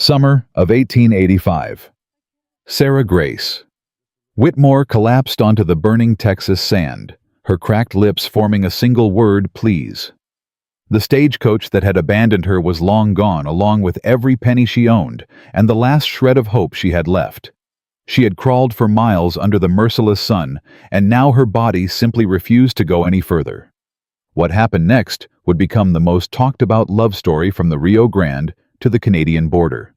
Summer of 1885. Sarah Grace Whitmore collapsed onto the burning Texas sand, her cracked lips forming a single word, please. The stagecoach that had abandoned her was long gone, along with every penny she owned and the last shred of hope she had left. She had crawled for miles under the merciless sun, and now her body simply refused to go any further. What happened next would become the most talked-about love story from the Rio Grande to the Canadian border.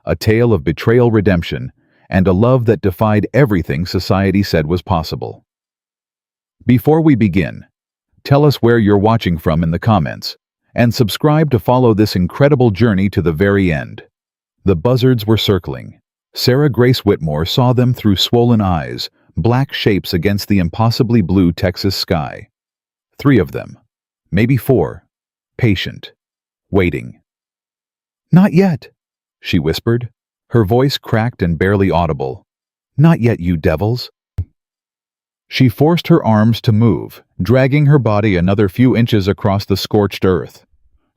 A tale of betrayal, redemption, and a love that defied everything society said was possible. Before we begin, tell us where you're watching from in the comments, and subscribe to follow this incredible journey to the very end. The buzzards were circling. Sarah Grace Whitmore saw them through swollen eyes, black shapes against the impossibly blue Texas sky. 3 of them, maybe 4, patient, waiting. "Not yet," she whispered, her voice cracked and barely audible. "Not yet, you devils." She forced her arms to move, dragging her body another few inches across the scorched earth.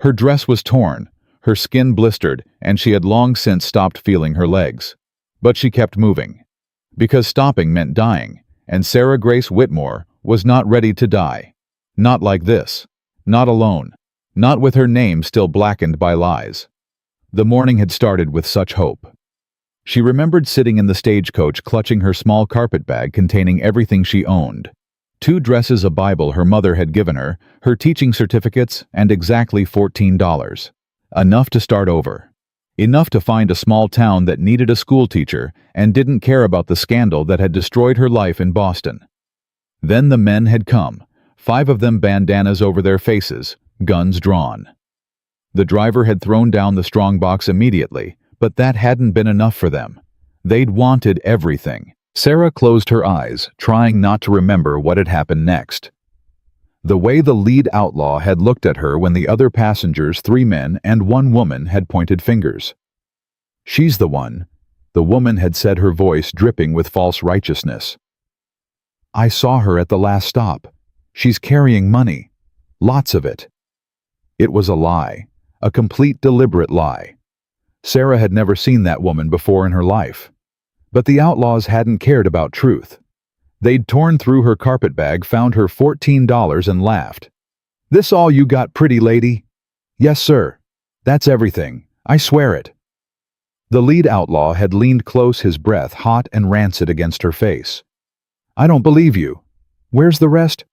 Her dress was torn, her skin blistered, and she had long since stopped feeling her legs. But she kept moving, because stopping meant dying, and Sarah Grace Whitmore was not ready to die. Not like this. Not alone. Not with her name still blackened by lies. The morning had started with such hope. She remembered sitting in the stagecoach clutching her small carpet bag containing everything she owned. 2 dresses, a Bible her mother had given her, her teaching certificates, and exactly $14. Enough to start over. Enough to find a small town that needed a schoolteacher and didn't care about the scandal that had destroyed her life in Boston. Then the men had come, 5 of them, bandanas over their faces, guns drawn. The driver had thrown down the strongbox immediately, but that hadn't been enough for them. They'd wanted everything. Sarah closed her eyes, trying not to remember what had happened next. The way the lead outlaw had looked at her when the other passengers, 3 men and 1 woman, had pointed fingers. "She's the one," the woman had said, her voice dripping with false righteousness. "I saw her at the last stop. She's carrying money. Lots of it." It was a lie. A complete, deliberate lie. Sarah had never seen that woman before in her life. But the outlaws hadn't cared about truth. They'd torn through her carpet bag, found her $14, and laughed. "This all you got, pretty lady?" "Yes, sir. That's everything. I swear it." The lead outlaw had leaned close, his breath hot and rancid against her face. "I don't believe you. Where's the rest?"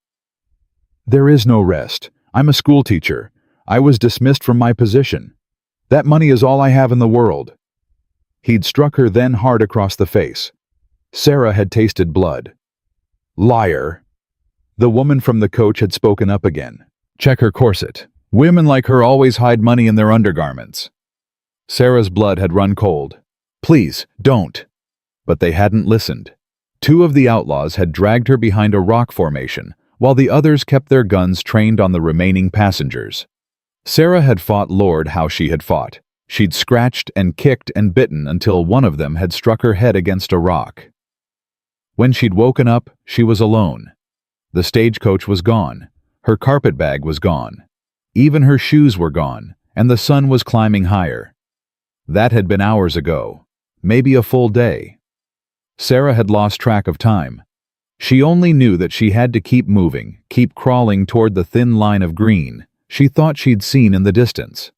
"There is no rest. I'm a schoolteacher. I was dismissed from my position. That money is all I have in the world." He'd struck her then hard across the face. Sarah had tasted blood. "Liar." The woman from the coach had spoken up again. "Check her corset. Women like her always hide money in their undergarments." Sarah's blood had run cold. "Please, don't." But they hadn't listened. 2 of the outlaws had dragged her behind a rock formation, while the others kept their guns trained on the remaining passengers. Sarah had fought, Lord, how she had fought. She'd scratched and kicked and bitten until one of them had struck her head against a rock. When she'd woken up, she was alone. The stagecoach was gone. Her carpet bag was gone. Even her shoes were gone, and the sun was climbing higher. That had been hours ago, maybe a full day. Sarah had lost track of time. She only knew that she had to keep moving, keep crawling toward the thin line of green she thought she'd seen in the distance.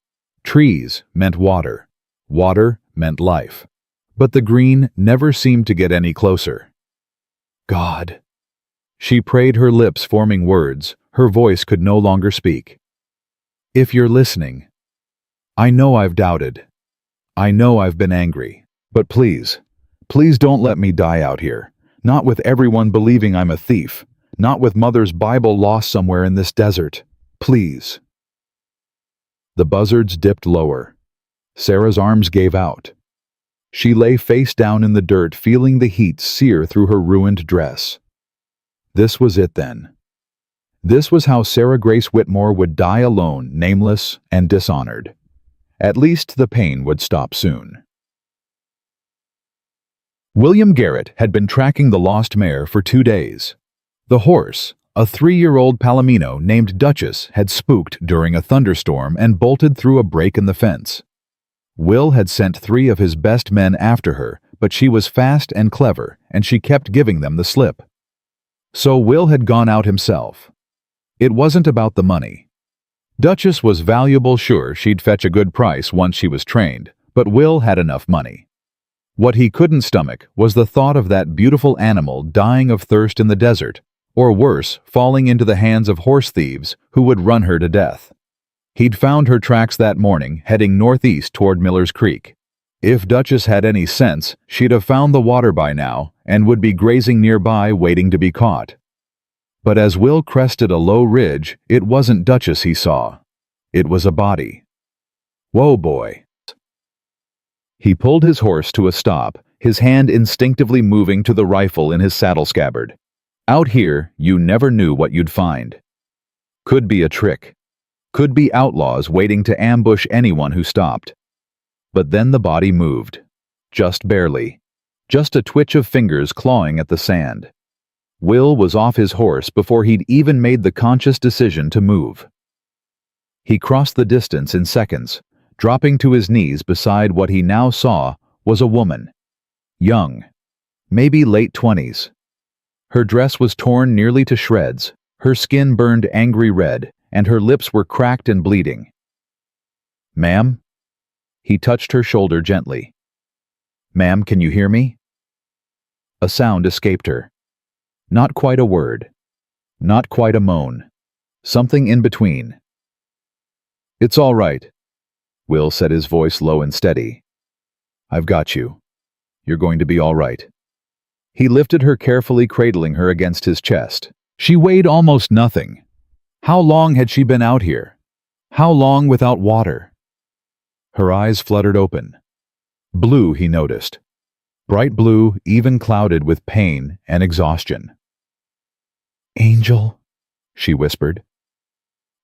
Trees meant water. Water meant life. But the green never seemed to get any closer. "God." She prayed, her lips forming words. Her voice could no longer speak. "If you're listening, I know I've doubted. I know I've been angry. But please, please don't let me die out here. Not with everyone believing I'm a thief. Not with Mother's Bible lost somewhere in this desert. Please." The buzzards dipped lower. Sarah's arms gave out. She lay face down in the dirt, feeling the heat sear through her ruined dress. This was it then. This was how Sarah Grace Whitmore would die alone, nameless, and dishonored. At least the pain would stop soon. Will Garrett had been tracking the lost mare for 2 days. The horse, a 3-year-old Palomino named Duchess, had spooked during a thunderstorm and bolted through a break in the fence. Will had sent 3 of his best men after her, but she was fast and clever, and she kept giving them the slip. So Will had gone out himself. It wasn't about the money. Duchess was valuable, sure, she'd fetch a good price once she was trained, but Will had enough money. What he couldn't stomach was the thought of that beautiful animal dying of thirst in the desert, or worse, falling into the hands of horse thieves who would run her to death. He'd found her tracks that morning, heading northeast toward Miller's Creek. If Duchess had any sense, she'd have found the water by now and would be grazing nearby waiting to be caught. But as Will crested a low ridge, it wasn't Duchess he saw. It was a body. Whoa, boy. He pulled his horse to a stop, his hand instinctively moving to the rifle in his saddle scabbard. Out here, you never knew what you'd find. Could be a trick. Could be outlaws waiting to ambush anyone who stopped. But then the body moved. Just barely. Just a twitch of fingers clawing at the sand. Will was off his horse before he'd even made the conscious decision to move. He crossed the distance in seconds, dropping to his knees beside what he now saw was a woman. Young. Maybe late 20s. Her dress was torn nearly to shreds, her skin burned angry red, and her lips were cracked and bleeding. "Ma'am?" He touched her shoulder gently. "Ma'am, can you hear me?" A sound escaped her. Not quite a word. Not quite a moan. Something in between. "It's all right," Will said, his voice low and steady. "I've got you. You're going to be all right." He lifted her carefully, cradling her against his chest. She weighed almost nothing. How long had she been out here? How long without water? Her eyes fluttered open. Blue, he noticed. Bright blue, even clouded with pain and exhaustion. "Angel," she whispered.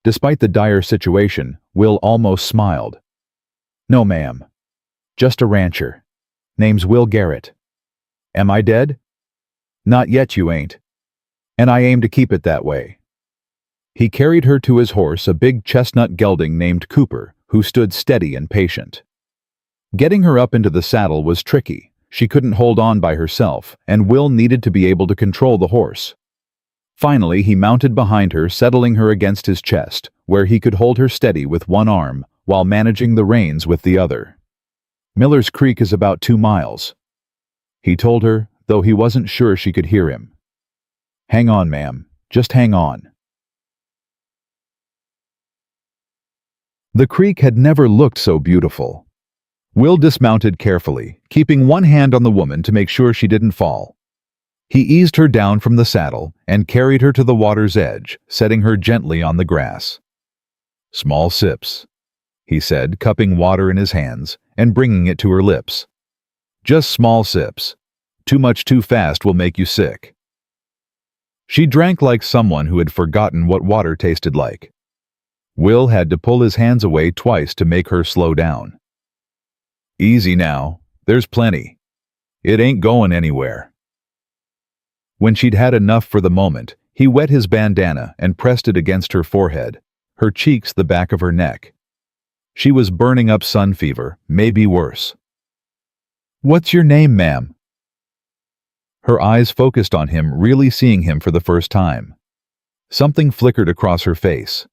Despite the dire situation, Will almost smiled. "No, ma'am. Just a rancher. Name's Will Garrett. Am I dead? Not yet, you ain't. And I aim to keep it that way." He carried her to his horse, a big chestnut gelding named Cooper, who stood steady and patient. Getting her up into the saddle was tricky. She couldn't hold on by herself, and Will needed to be able to control the horse. Finally, he mounted behind her, settling her against his chest, where he could hold her steady with one arm while managing the reins with the other. "Miller's Creek is about 2 miles," he told her, though he wasn't sure she could hear him. "Hang on, ma'am. Just hang on." The creek had never looked so beautiful. Will dismounted carefully, keeping one hand on the woman to make sure she didn't fall. He eased her down from the saddle and carried her to the water's edge, setting her gently on the grass. "Small sips," he said, cupping water in his hands and bringing it to her lips. "Just small sips. Too much too fast will make you sick." She drank like someone who had forgotten what water tasted like. Will had to pull his hands away twice to make her slow down. "Easy now. There's plenty. It ain't going anywhere." When she'd had enough for the moment, he wet his bandana and pressed it against her forehead, her cheeks the back of her neck. She was burning up sun fever, maybe worse. "What's your name, ma'am?" Her eyes focused on him, really seeing him for the first time. Something flickered across her face.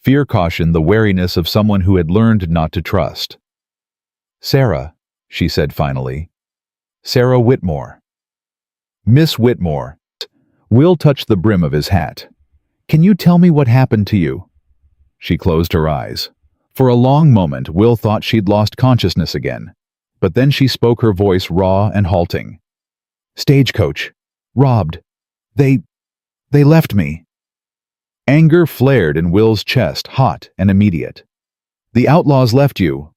Fear, caution, the wariness of someone who had learned not to trust. "Sarah," she said finally. "Sarah Whitmore." "Miss Whitmore." Will touched the brim of his hat. "Can you tell me what happened to you?" She closed her eyes. For a long moment, Will thought she'd lost consciousness again. But then she spoke, her voice raw and halting. "Stagecoach. Robbed. They left me." Anger flared in Will's chest, hot and immediate. "The outlaws left you.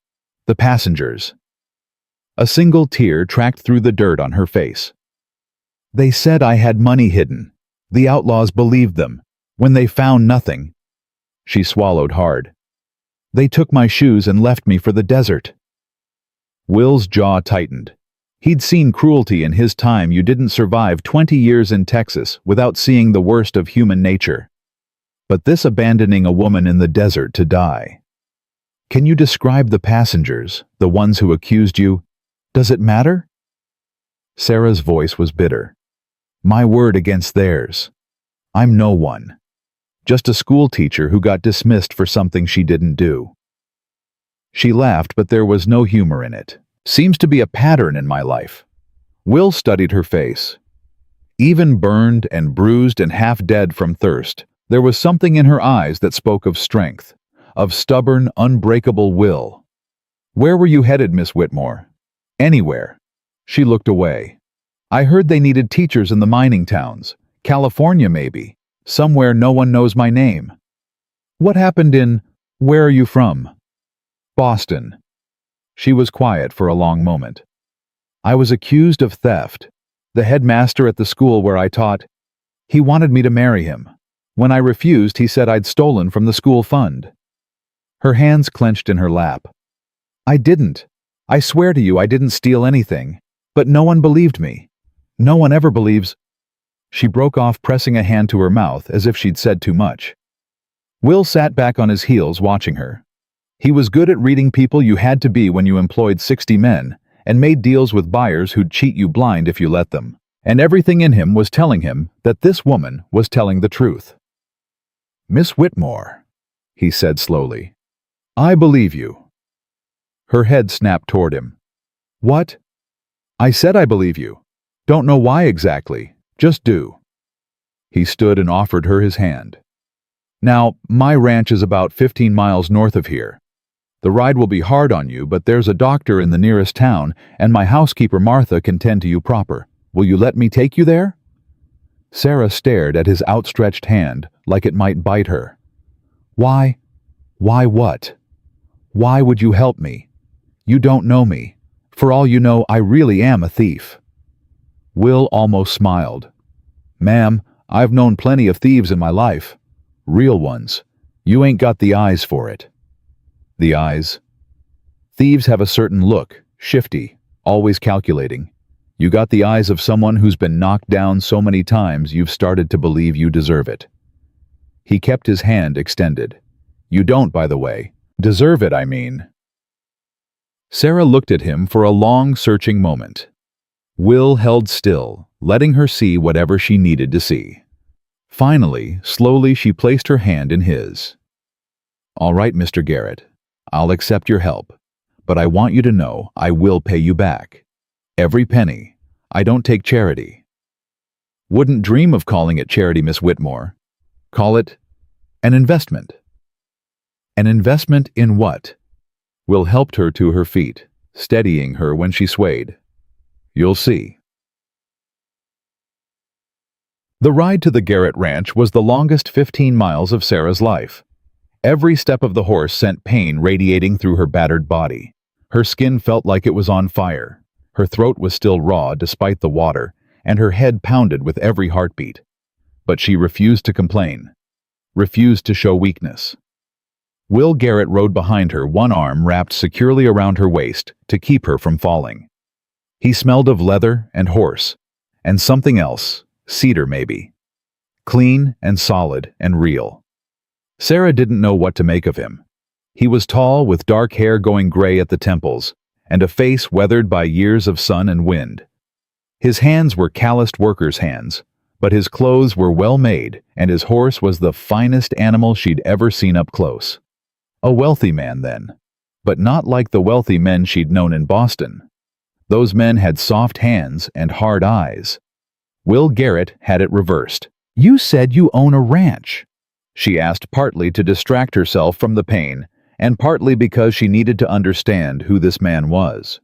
The passengers." A single tear tracked through the dirt on her face. "They said I had money hidden. The outlaws believed them. When they found nothing." She swallowed hard. "They took my shoes and left me for the desert." Will's jaw tightened. He'd seen cruelty in his time. You didn't survive 20 years in Texas without seeing the worst of human nature. But this abandoning a woman in the desert to die. Can you describe the passengers, the ones who accused you? Does it matter? Sarah's voice was bitter. My word against theirs. I'm no one. Just a school teacher who got dismissed for something she didn't do. She laughed, but there was no humor in it. Seems to be a pattern in my life. Will studied her face. Even burned and bruised and half dead from thirst, there was something in her eyes that spoke of strength, of stubborn, unbreakable will. Where were you headed, Miss Whitmore? Anywhere. She looked away. I heard they needed teachers in the mining towns. California, maybe. Somewhere no one knows my name. What happened in, where are you from? Boston. She was quiet for a long moment. I was accused of theft. The headmaster at the school where I taught, he wanted me to marry him. When I refused, he said I'd stolen from the school fund. Her hands clenched in her lap. I didn't. I swear to you I didn't steal anything. But no one believed me. No one ever believes. She broke off, pressing a hand to her mouth as if she'd said too much. Will sat back on his heels watching her. He was good at reading people you had to be when you employed 60 men and made deals with buyers who'd cheat you blind if you let them. And everything in him was telling him that this woman was telling the truth. Miss Whitmore, he said slowly, I believe you. Her head snapped toward him. What? I said I believe you. Don't know why exactly, just do. He stood and offered her his hand. Now, my ranch is about 15 miles north of here. The ride will be hard on you, but there's a doctor in the nearest town, and my housekeeper Martha can tend to you proper. Will you let me take you there? Sarah stared at his outstretched hand like it might bite her. Why? Why what? Why would you help me? You don't know me. For all you know, I really am a thief. Will almost smiled. Ma'am, I've known plenty of thieves in my life. Real ones. You ain't got the eyes for it. The eyes? Thieves have a certain look, shifty, always calculating. You got the eyes of someone who's been knocked down so many times you've started to believe you deserve it. He kept his hand extended. You don't, by the way. Deserve it, I mean. Sarah looked at him for a long, searching moment. Will held still, letting her see whatever she needed to see. Finally, slowly she placed her hand in his. All right, Mr. Garrett. I'll accept your help, but I want you to know I will pay you back. Every penny. I don't take charity. Wouldn't dream of calling it charity, Miss Whitmore. Call it an investment. An investment in what? Will helped her to her feet, steadying her when she swayed. You'll see. The ride to the Garrett Ranch was the longest 15 miles of Sarah's life. Every step of the horse sent pain radiating through her battered body. Her skin felt like it was on fire. Her throat was still raw despite the water, and her head pounded with every heartbeat. But she refused to complain, refused to show weakness. Will Garrett rode behind her, one arm wrapped securely around her waist to keep her from falling. He smelled of leather and horse, and something else, cedar maybe. Clean and solid and real. Sarah didn't know what to make of him. He was tall, with dark hair going gray at the temples, and a face weathered by years of sun and wind. His hands were calloused workers' hands, but his clothes were well made, and his horse was the finest animal she'd ever seen up close. A wealthy man, then, but not like the wealthy men she'd known in Boston. Those men had soft hands and hard eyes. Will Garrett had it reversed. You said you own a ranch, she asked, partly to distract herself from the pain, and partly because she needed to understand who this man was.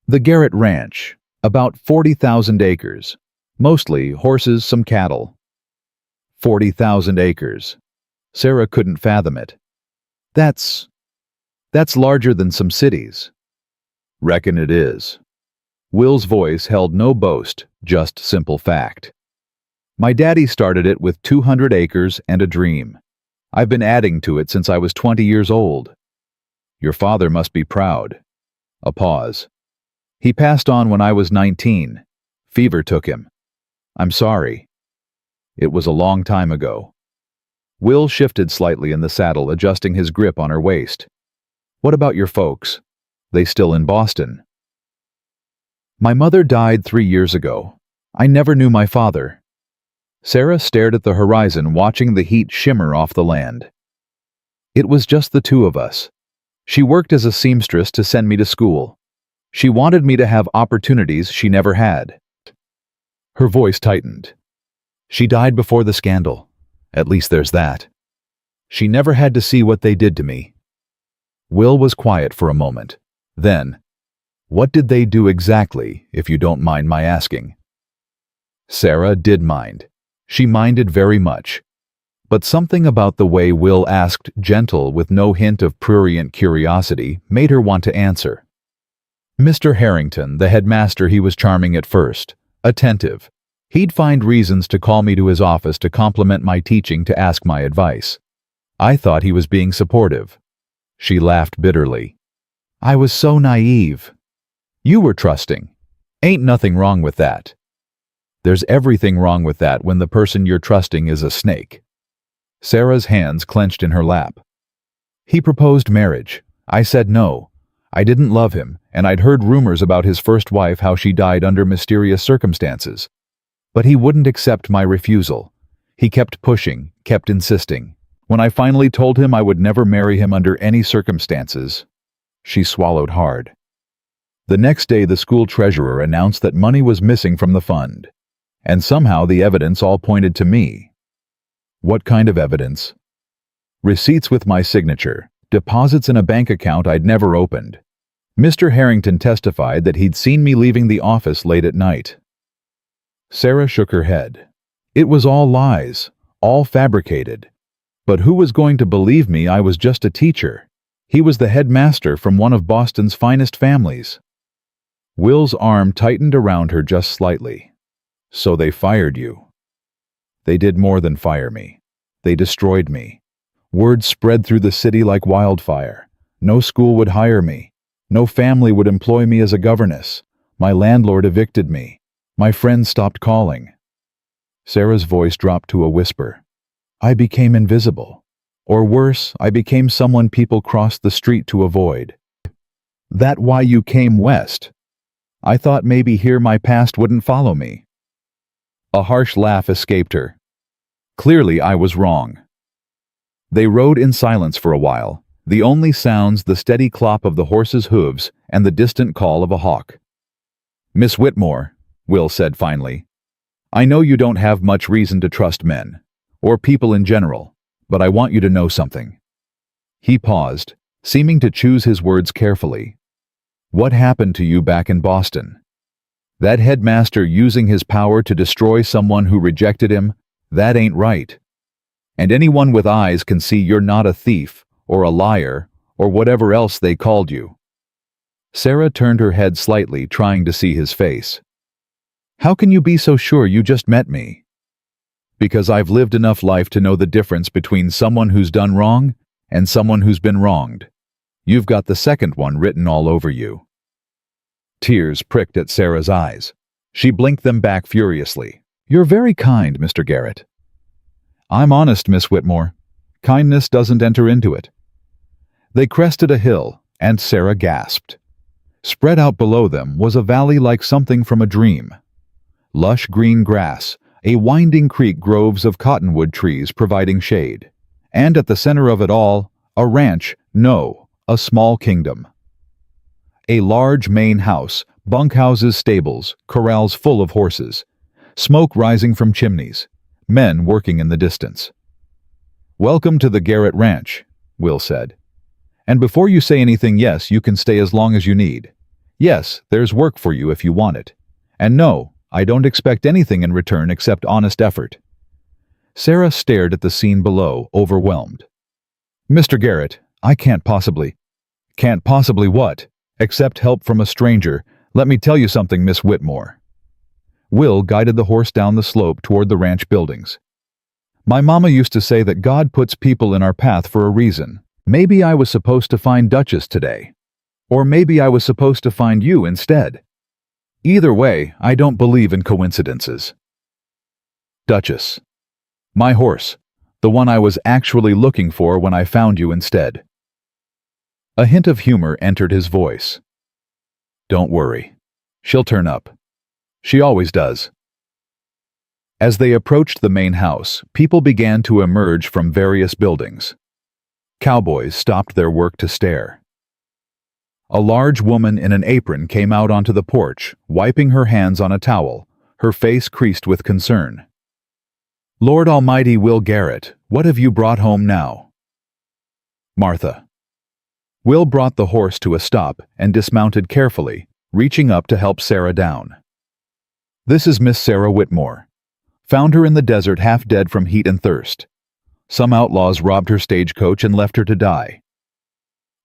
The Garrett Ranch, about 40,000 acres, mostly horses, some cattle. 40,000 acres. Sarah couldn't fathom it. That's larger than some cities. Reckon it is. Will's voice held no boast, just simple fact. My daddy started it with 200 acres and a dream. I've been adding to it since I was 20 years old. Your father must be proud. A pause. He passed on when I was 19. Fever took him. I'm sorry. It was a long time ago. Will shifted slightly in the saddle, adjusting his grip on her waist. What about your folks? They still in Boston? My mother died 3 years ago. I never knew my father. Sarah stared at the horizon, watching the heat shimmer off the land. It was just the two of us. She worked as a seamstress to send me to school. She wanted me to have opportunities she never had. Her voice tightened. She died before the scandal. At least there's that. She never had to see what they did to me. Will was quiet for a moment. Then, what did they do exactly, if you don't mind my asking? Sarah did mind. She minded very much. But something about the way Will asked, gentle with no hint of prurient curiosity, made her want to answer. Mr. Harrington, the headmaster, he was charming at first, attentive. He'd find reasons to call me to his office to compliment my teaching, to ask my advice. I thought he was being supportive. She laughed bitterly. I was so naive. You were trusting. Ain't nothing wrong with that. There's everything wrong with that when the person you're trusting is a snake. Sarah's hands clenched in her lap. He proposed marriage. I said no. I didn't love him, and I'd heard rumors about his first wife, how she died under mysterious circumstances. But he wouldn't accept my refusal. He kept pushing, kept insisting. When I finally told him I would never marry him under any circumstances, she swallowed hard. The next day, the school treasurer announced that money was missing from the fund, and somehow the evidence all pointed to me. What kind of evidence? Receipts with my signature, deposits in a bank account I'd never opened. Mr. Harrington testified that he'd seen me leaving the office late at night. Sarah shook her head. It was all lies, all fabricated. But who was going to believe me? I was just a teacher. He was the headmaster from one of Boston's finest families. Will's arm tightened around her just slightly. So they fired you. They did more than fire me. They destroyed me. Word spread through the city like wildfire. No school would hire me. No family would employ me as a governess. My landlord evicted me. My friends stopped calling. Sarah's voice dropped to a whisper. I became invisible. Or worse, I became someone people crossed the street to avoid. That why you came west? I thought maybe here my past wouldn't follow me. A harsh laugh escaped her. Clearly I was wrong. They rode in silence for a while, the only sounds the steady clop of the horse's hooves and the distant call of a hawk. Miss Whitmore, Will said finally, I know you don't have much reason to trust men, or people in general, but I want you to know something. He paused, seeming to choose his words carefully. What happened to you back in Boston? That headmaster using his power to destroy someone who rejected him, that ain't right. And anyone with eyes can see you're not a thief, or a liar, or whatever else they called you. Sarah turned her head slightly, trying to see his face. How can you be so sure? You just met me? Because I've lived enough life to know the difference between someone who's done wrong and someone who's been wronged. You've got the second one written all over you. Tears pricked at Sarah's eyes. She blinked them back furiously. You're very kind, Mr. Garrett. I'm honest, Miss Whitmore. Kindness doesn't enter into it. They crested a hill, and Sarah gasped. Spread out below them was a valley like something from a dream. Lush green grass, a winding creek, groves of cottonwood trees providing shade. And at the center of it all, a ranch, no, a small kingdom. A large main house, bunkhouses, stables, corrals full of horses, smoke rising from chimneys, men working in the distance. Welcome to the Garrett Ranch, Will said. And before you say anything, yes, you can stay as long as you need. Yes, there's work for you if you want it. And no, I don't expect anything in return except honest effort. Sarah stared at the scene below, overwhelmed. Mr. Garrett, I can't possibly. Can't possibly what? Accept help from a stranger. Let me tell you something, Miss Whitmore. Will guided the horse down the slope toward the ranch buildings. My mama used to say that God puts people in our path for a reason. Maybe I was supposed to find Duchess today. Or maybe I was supposed to find you instead. Either way, I don't believe in coincidences. Duchess. My horse. The one I was actually looking for when I found you instead. A hint of humor entered his voice. "Don't worry. She'll turn up. She always does." As they approached the main house, people began to emerge from various buildings. Cowboys stopped their work to stare. A large woman in an apron came out onto the porch, wiping her hands on a towel, her face creased with concern. "Lord Almighty, Will Garrett, what have you brought home now?" "Martha." Will brought the horse to a stop and dismounted carefully, reaching up to help Sarah down. "This is Miss Sarah Whitmore. Found her in the desert half dead from heat and thirst. Some outlaws robbed her stagecoach and left her to die."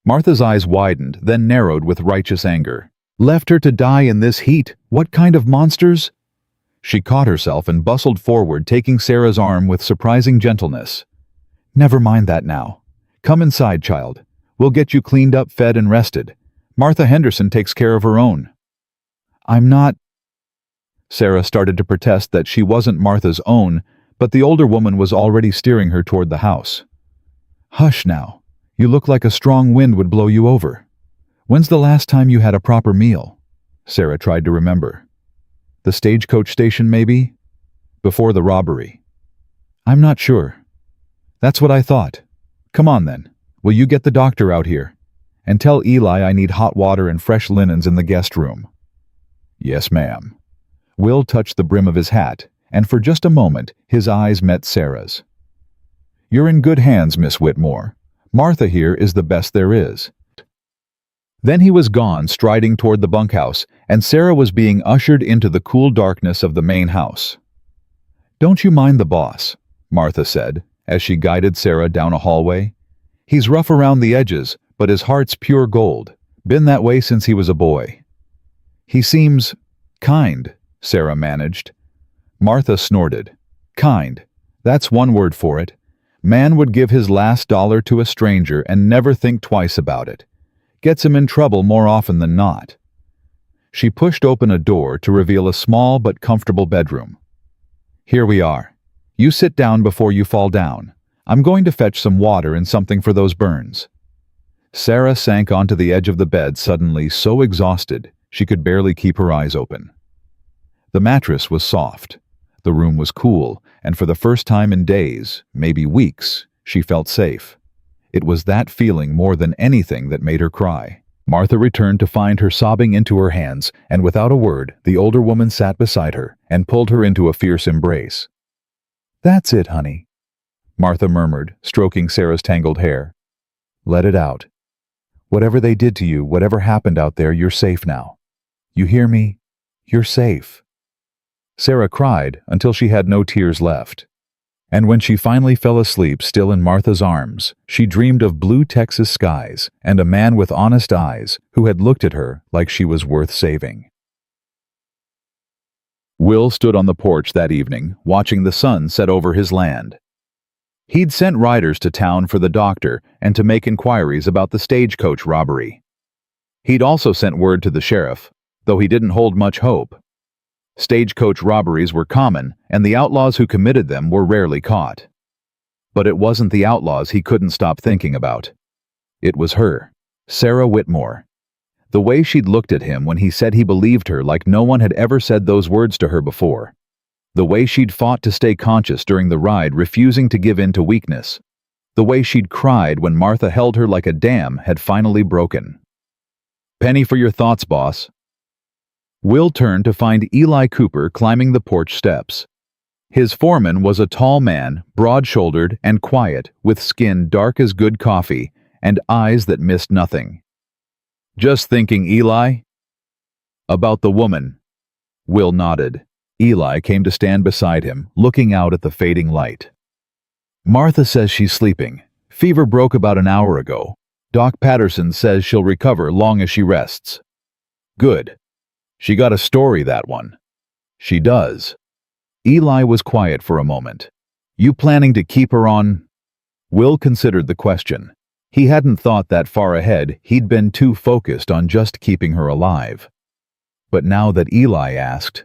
Martha's eyes widened, then narrowed with righteous anger. "Left her to die in this heat? What kind of monsters?" She caught herself and bustled forward, taking Sarah's arm with surprising gentleness. "Never mind that now. Come inside, child. We'll get you cleaned up, fed, and rested. Martha Henderson takes care of her own." "I'm not—" Sarah started to protest that she wasn't Martha's own, but the older woman was already steering her toward the house. "Hush now. You look like a strong wind would blow you over. When's the last time you had a proper meal?" Sarah tried to remember. "The stagecoach station, maybe? Before the robbery." "I'm not sure." "That's what I thought. Come on then. Will you get the doctor out here? And tell Eli I need hot water and fresh linens in the guest room." "Yes, ma'am." Will touched the brim of his hat, and for just a moment his eyes met Sarah's. "You're in good hands, Miss Whitmore. Martha here is the best there is." Then he was gone, striding toward the bunkhouse, and Sarah was being ushered into the cool darkness of the main house. "Don't you mind the boss," Martha said, as she guided Sarah down a hallway. "He's rough around the edges, but his heart's pure gold. Been that way since he was a boy." "He seems kind," Sarah managed. Martha snorted. "Kind. That's one word for it. Man would give his last dollar to a stranger and never think twice about it. Gets him in trouble more often than not." She pushed open a door to reveal a small but comfortable bedroom. "Here we are. You sit down before you fall down. I'm going to fetch some water and something for those burns." Sarah sank onto the edge of the bed, suddenly so exhausted she could barely keep her eyes open. The mattress was soft. The room was cool, and for the first time in days, maybe weeks, she felt safe. It was that feeling more than anything that made her cry. Martha returned to find her sobbing into her hands, and without a word, the older woman sat beside her and pulled her into a fierce embrace. "That's it, honey," Martha murmured, stroking Sarah's tangled hair. "Let it out. Whatever they did to you, whatever happened out there, you're safe now. You hear me? You're safe." Sarah cried until she had no tears left. And when she finally fell asleep still in Martha's arms, she dreamed of blue Texas skies and a man with honest eyes who had looked at her like she was worth saving. Will stood on the porch that evening, watching the sun set over his land. He'd sent riders to town for the doctor and to make inquiries about the stagecoach robbery. He'd also sent word to the sheriff, though he didn't hold much hope. Stagecoach robberies were common, and the outlaws who committed them were rarely caught. But it wasn't the outlaws he couldn't stop thinking about. It was her, Sarah Whitmore. The way she'd looked at him when he said he believed her like no one had ever said those words to her before. The way she'd fought to stay conscious during the ride, refusing to give in to weakness. The way she'd cried when Martha held her like a dam had finally broken. "Penny for your thoughts, boss." Will turned to find Eli Cooper climbing the porch steps. His foreman was a tall man, broad-shouldered and quiet, with skin dark as good coffee and eyes that missed nothing. "Just thinking, Eli?" "About the woman." Will nodded. Eli came to stand beside him, looking out at the fading light. "Martha says she's sleeping. Fever broke about an hour ago. Doc Patterson says she'll recover long as she rests." "Good. She got a story, that one." "She does." Eli was quiet for a moment. "You planning to keep her on?" Will considered the question. He hadn't thought that far ahead. He'd been too focused on just keeping her alive. But now that Eli asked,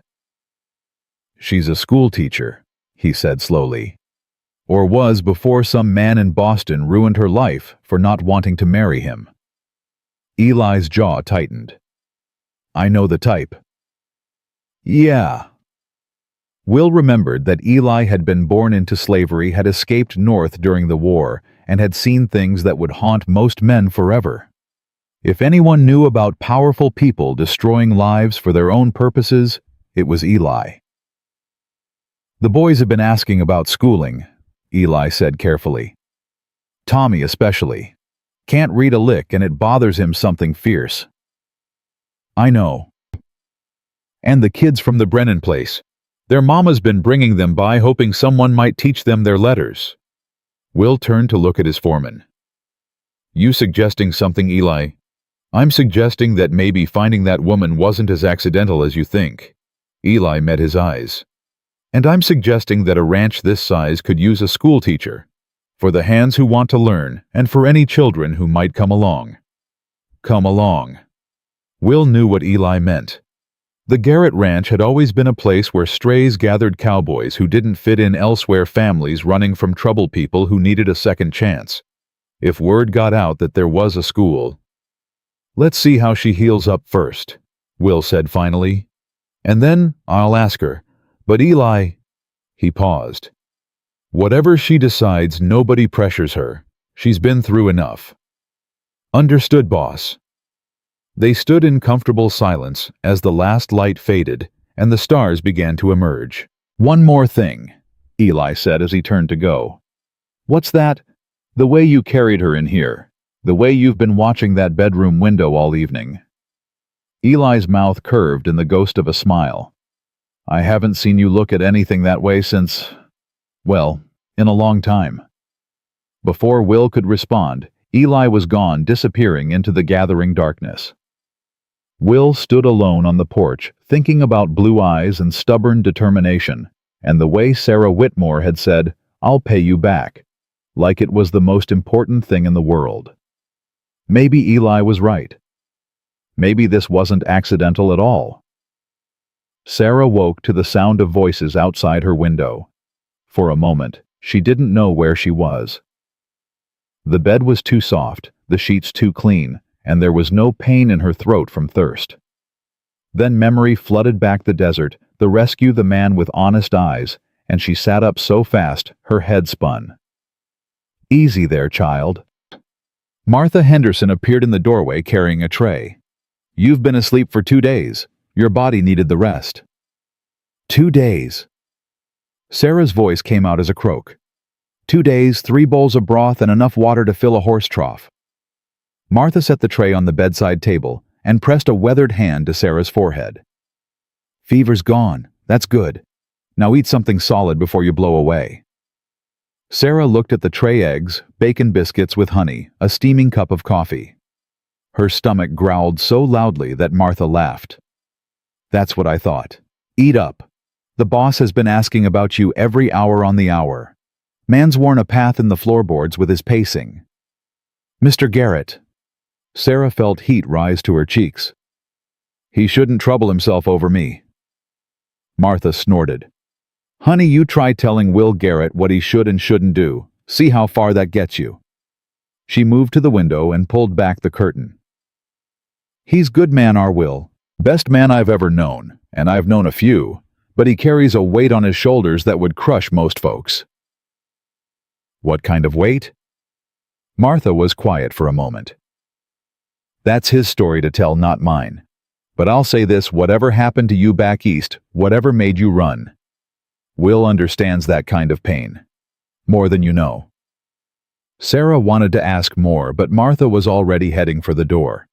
"She's a school teacher," he said slowly. "Or was before some man in Boston ruined her life for not wanting to marry him." Eli's jaw tightened. I know the type. Yeah. Will remembered that Eli had been born into slavery, had escaped north during the war, and had seen things that would haunt most men forever. If anyone knew about powerful people destroying lives for their own purposes, it was Eli. The boys have been asking about schooling, Eli said carefully. Tommy especially. Can't read a lick and it bothers him something fierce. I know. And the kids from the Brennan place. Their mama's been bringing them by hoping someone might teach them their letters. Will turned to look at his foreman. You suggesting something, Eli? I'm suggesting that maybe finding that woman wasn't as accidental as you think. Eli met his eyes. And I'm suggesting that a ranch this size could use a school teacher. For the hands who want to learn, and for any children who might come along. Come along. Will knew what Eli meant. The Garrett Ranch had always been a place where strays gathered cowboys who didn't fit in elsewhere, families running from troubled people who needed a second chance. If word got out that there was a school. Let's see how she heals up first, Will said finally. And then I'll ask her. But Eli... He paused. Whatever she decides, nobody pressures her. She's been through enough. Understood, boss. They stood in comfortable silence as the last light faded and the stars began to emerge. One more thing, Eli said as he turned to go. What's that? The way you carried her in here. The way you've been watching that bedroom window all evening. Eli's mouth curved in the ghost of a smile. I haven't seen you look at anything that way since, well, in a long time. Before Will could respond, Eli was gone, disappearing into the gathering darkness. Will stood alone on the porch, thinking about blue eyes and stubborn determination, and the way Sarah Whitmore had said, I'll pay you back, like it was the most important thing in the world. Maybe Eli was right. Maybe this wasn't accidental at all. Sarah woke to the sound of voices outside her window. For a moment, she didn't know where she was. The bed was too soft, the sheets too clean, and there was no pain in her throat from thirst. Then memory flooded back the desert, the rescue, the man with honest eyes, and she sat up so fast, her head spun. Easy there, child. Martha Henderson appeared in the doorway carrying a tray. You've been asleep for 2 days. Your body needed the rest. 2 days. Sarah's voice came out as a croak. 2 days, 3 bowls of broth, and enough water to fill a horse trough. Martha set the tray on the bedside table and pressed a weathered hand to Sarah's forehead. Fever's gone. That's good. Now eat something solid before you blow away. Sarah looked at the tray: eggs, bacon biscuits with honey, a steaming cup of coffee. Her stomach growled so loudly that Martha laughed. That's what I thought. Eat up. The boss has been asking about you every hour on the hour. Man's worn a path in the floorboards with his pacing. Mr. Garrett. Sarah felt heat rise to her cheeks. He shouldn't trouble himself over me. Martha snorted. Honey, you try telling Will Garrett what he should and shouldn't do. See how far that gets you. She moved to the window and pulled back the curtain. He's good man, our Will. Best man I've ever known, and I've known a few, but he carries a weight on his shoulders that would crush most folks. What kind of weight? Martha was quiet for a moment. That's his story to tell, not mine. But I'll say this, whatever happened to you back east, whatever made you run, Will understands that kind of pain. More than you know. Sarah wanted to ask more, but Martha was already heading for the door.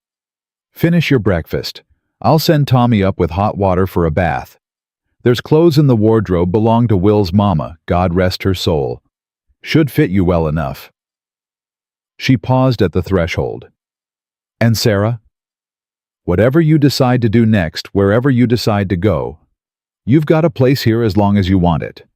Finish your breakfast. I'll send Tommy up with hot water for a bath. There's clothes in the wardrobe belong to Will's mama, God rest her soul. Should fit you well enough. She paused at the threshold. And Sarah? Whatever you decide to do next, wherever you decide to go, you've got a place here as long as you want it.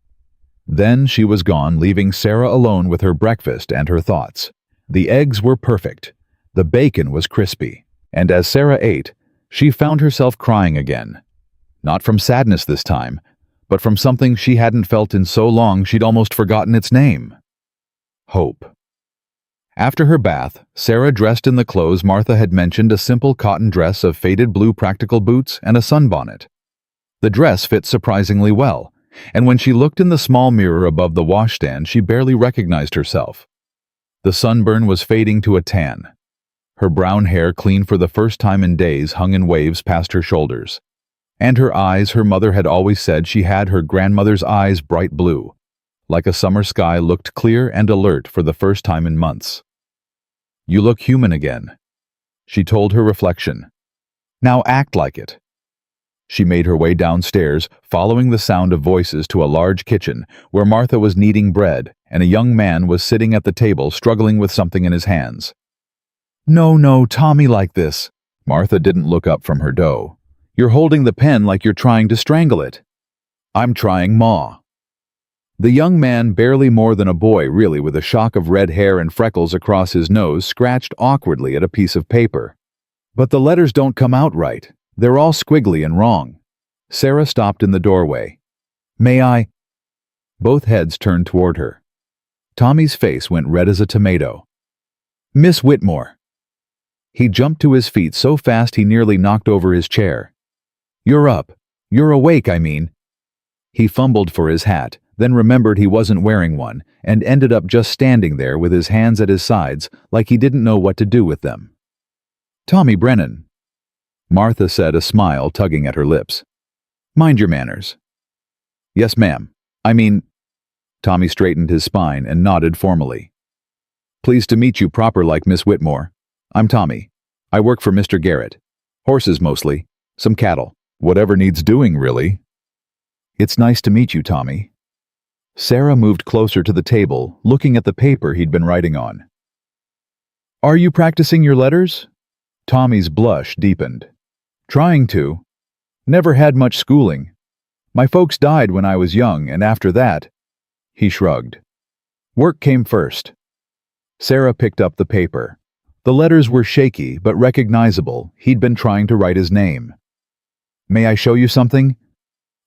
Then she was gone, leaving Sarah alone with her breakfast and her thoughts. The eggs were perfect. The bacon was crispy. And as Sarah ate, she found herself crying again. Not from sadness this time, but from something she hadn't felt in so long she'd almost forgotten its name. Hope. After her bath, Sarah dressed in the clothes Martha had mentioned, a simple cotton dress of faded blue practical boots and a sunbonnet. The dress fit surprisingly well, and when she looked in the small mirror above the washstand, she barely recognized herself. The sunburn was fading to a tan. Her brown hair, clean for the first time in days, hung in waves past her shoulders. And her eyes, her mother had always said she had her grandmother's eyes, bright blue, like a summer sky, looked clear and alert for the first time in months. "You look human again," she told her reflection. "Now act like it." She made her way downstairs, following the sound of voices, to a large kitchen where Martha was kneading bread and a young man was sitting at the table struggling with something in his hands. No, Tommy, like this." Martha didn't look up from her dough. "You're holding the pen like you're trying to strangle it." "I'm trying, Ma." The young man, barely more than a boy really, with a shock of red hair and freckles across his nose, scratched awkwardly at a piece of paper. "But the letters don't come out right. They're all squiggly and wrong." Sarah stopped in the doorway. "May I?" Both heads turned toward her. Tommy's face went red as a tomato. "Miss Whitmore." He jumped to his feet so fast he nearly knocked over his chair. "You're up. You're awake, I mean." He fumbled for his hat, then remembered he wasn't wearing one, and ended up just standing there with his hands at his sides like he didn't know what to do with them. "Tommy Brennan," Martha said, a smile tugging at her lips. "Mind your manners." "Yes, ma'am. I mean—" Tommy straightened his spine and nodded formally. "Pleased to meet you proper like, Miss Whitmore. I'm Tommy. I work for Mr. Garrett. Horses mostly. Some cattle. Whatever needs doing, really." "It's nice to meet you, Tommy." Sarah moved closer to the table, looking at the paper he'd been writing on. "Are you practicing your letters?" Tommy's blush deepened. "Trying to. Never had much schooling. My folks died when I was young, and after that—" He shrugged. "Work came first." Sarah picked up the paper. The letters were shaky but recognizable. He'd been trying to write his name. "May I show you something?"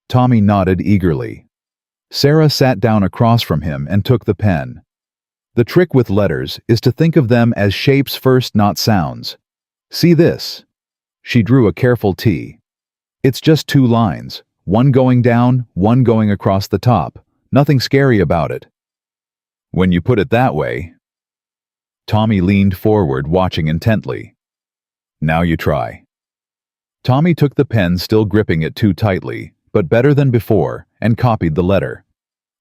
Tommy nodded eagerly. Sarah sat down across from him and took the pen. "The trick with letters is to think of them as shapes first, not sounds. See this?" She drew a careful T. "It's just two lines, one going down, one going across the top. Nothing scary about it." "When you put it that way." Tommy leaned forward, watching intently. "Now you try." Tommy took the pen, still gripping it too tightly, but better than before, and copied the letter.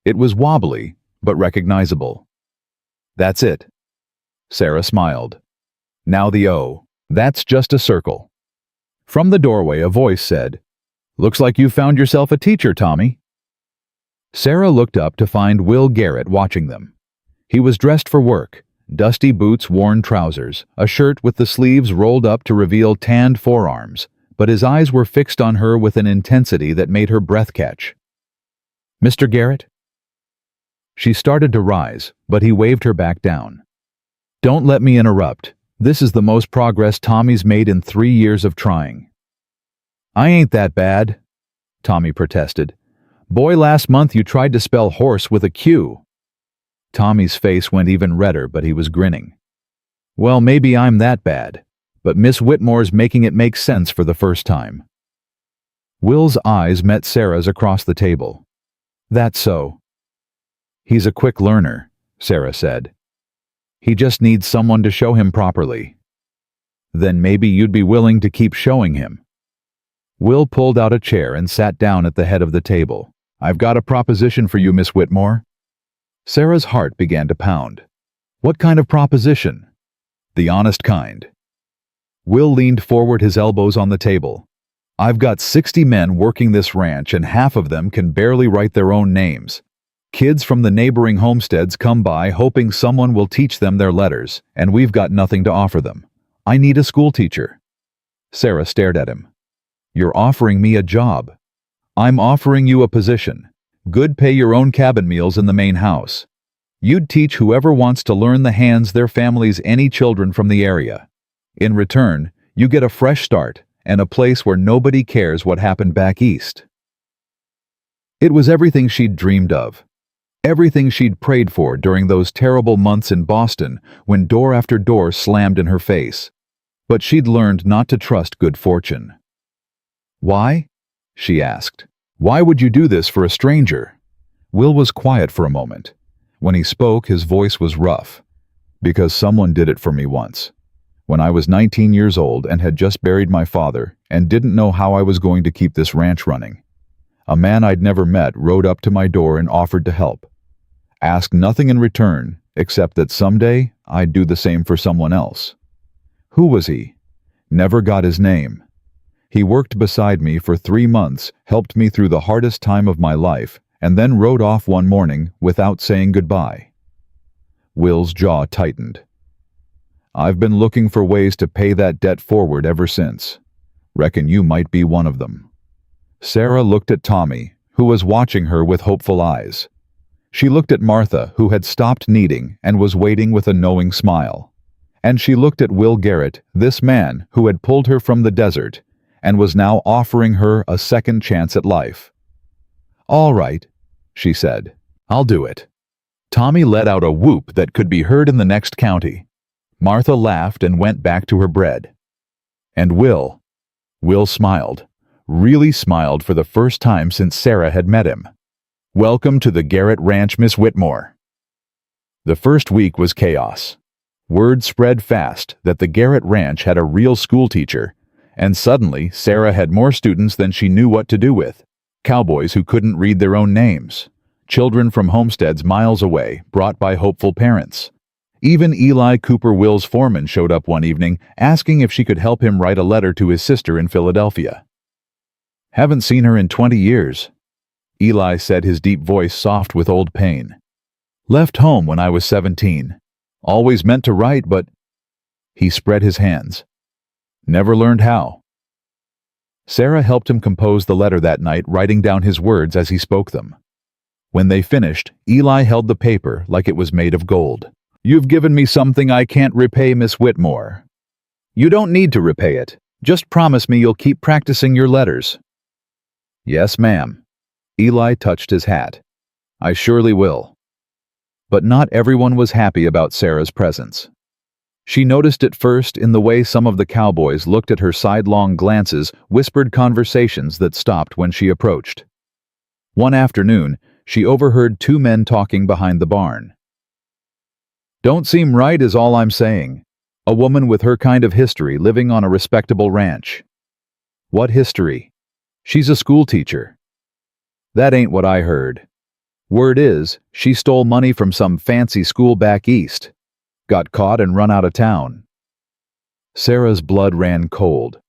It was wobbly, but recognizable. "That's it." Sarah smiled. "Now the O. That's just a circle." From the doorway, a voice said, "Looks like you found yourself a teacher, Tommy." Sarah looked up to find Will Garrett watching them. He was dressed for work. Dusty boots, worn trousers, a shirt with the sleeves rolled up to reveal tanned forearms, but his eyes were fixed on her with an intensity that made her breath catch. "Mr. Garrett?" She started to rise, but he waved her back down. "Don't let me interrupt. This is the most progress Tommy's made in 3 years of trying." "I ain't that bad," Tommy protested. "Boy, last month you tried to spell horse with a Q." Tommy's face went even redder, but he was grinning. "Well, maybe I'm that bad, but Miss Whitmore's making it make sense for the first time." Will's eyes met Sarah's across the table. "That's so." "He's a quick learner," Sarah said. "He just needs someone to show him properly." "Then maybe you'd be willing to keep showing him." Will pulled out a chair and sat down at the head of the table. "I've got a proposition for you, Miss Whitmore." Sarah's heart began to pound. "What kind of proposition?" "The honest kind." Will leaned forward, his elbows on the table. "I've got 60 men working this ranch, and half of them can barely write their own names. Kids from the neighboring homesteads come by hoping someone will teach them their letters, and we've got nothing to offer them. I need a school teacher." Sarah stared at him. "You're offering me a job." "I'm offering you a position. Good pay, your own cabin meals in the main house. You'd teach whoever wants to learn the hands their families, any children from the area. In return, you get a fresh start and a place where nobody cares what happened back east." It was everything she'd dreamed of. Everything she'd prayed for during those terrible months in Boston when door after door slammed in her face. But she'd learned not to trust good fortune. "Why?" she asked. "Why would you do this for a stranger?" Will was quiet for a moment. When he spoke, his voice was rough. "Because someone did it for me once. When I was 19 years old and had just buried my father and didn't know how I was going to keep this ranch running. A man I'd never met rode up to my door and offered to help. Asked nothing in return, except that someday I'd do the same for someone else. Who was he? Never got his name. He worked beside me for 3 months, helped me through the hardest time of my life, and then rode off one morning without saying goodbye." Will's jaw tightened. "I've been looking for ways to pay that debt forward ever since. Reckon you might be one of them." Sarah looked at Tommy, who was watching her with hopeful eyes. She looked at Martha, who had stopped kneading and was waiting with a knowing smile. And she looked at Will Garrett, this man who had pulled her from the desert and was now offering her a second chance at life. "All right," she said. "I'll do it." Tommy let out a whoop that could be heard in the next county. Martha laughed and went back to her bread. And Will smiled, really smiled for the first time since Sarah had met him. "Welcome to the Garrett Ranch, Miss Whitmore." The first week was chaos. Word spread fast that the Garrett Ranch had a real school teacher, and suddenly Sarah had more students than she knew what to do with. Cowboys who couldn't read their own names. Children from homesteads miles away, brought by hopeful parents. Even Eli Cooper, Will's foreman, showed up one evening, asking if she could help him write a letter to his sister in Philadelphia. "Haven't seen her in 20 years. Eli said, his deep voice soft with old pain. "Left home when I was 17. Always meant to write, but—" He spread his hands. "Never learned how." Sarah helped him compose the letter that night, writing down his words as he spoke them. When they finished, Eli held the paper like it was made of gold. "You've given me something I can't repay, Miss Whitmore." "You don't need to repay it. Just promise me you'll keep practicing your letters." "Yes, ma'am." Eli touched his hat. "I surely will." But not everyone was happy about Sarah's presence. She noticed it first in the way some of the cowboys looked at her sidelong glances, whispered conversations that stopped when she approached. One afternoon, she overheard 2 men talking behind the barn. "Don't seem right is all I'm saying. A woman with her kind of history living on a respectable ranch." "What history?" "She's a school teacher." "That ain't what I heard. Word is, she stole money from some fancy school back east. Got caught and run out of town." Sarah's blood ran cold.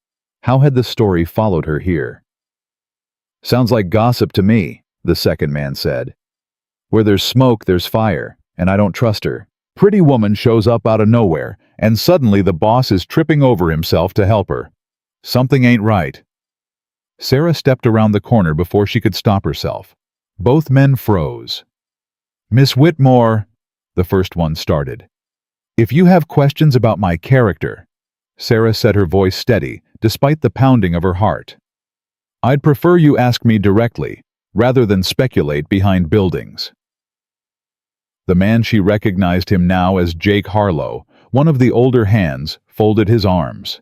How had the story followed her here? "Sounds like gossip to me," the second man said. "Where there's smoke, there's fire, and I don't trust her. Pretty woman shows up out of nowhere, and suddenly the boss is tripping over himself to help her. Something ain't right." Sarah stepped around the corner before she could stop herself. Both men froze. "Miss Whitmore," the first one started. "If you have questions about my character," Sarah said, her voice steady, despite the pounding of her heart, "I'd prefer you ask me directly, rather than speculate behind buildings." The man, she recognized him now as Jake Harlow, one of the older hands, folded his arms.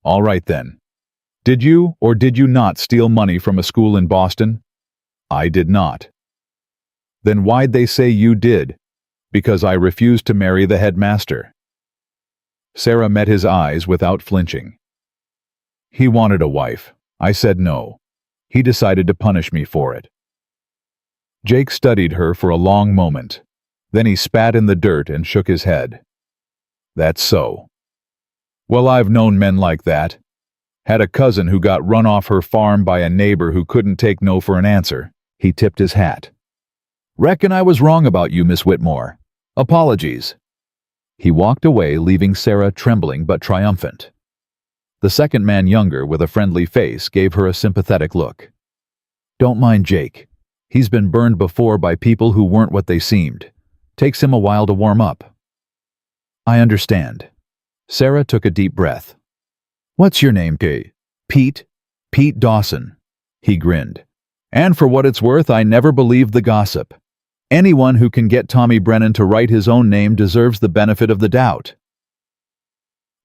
"All right then. Did you or did you not steal money from a school in Boston?" "I did not." "Then why'd they say you did?" "Because I refused to marry the headmaster." Sarah met his eyes without flinching. "He wanted a wife. I said no. He decided to punish me for it." Jake studied her for a long moment. Then he spat in the dirt and shook his head. "That's so. Well, I've known men like that. Had a cousin who got run off her farm by a neighbor who couldn't take no for an answer." He tipped his hat. "Reckon I was wrong about you, Miss Whitmore. Apologies." He walked away, leaving Sarah trembling but triumphant. The second man, younger, with a friendly face, gave her a sympathetic look. "Don't mind Jake. He's been burned before by people who weren't what they seemed. Takes him a while to warm up." "I understand." Sarah took a deep breath. "What's your name, Kay?" "Pete. Pete Dawson." He grinned. "And for what it's worth, I never believed the gossip. Anyone who can get Tommy Brennan to write his own name deserves the benefit of the doubt.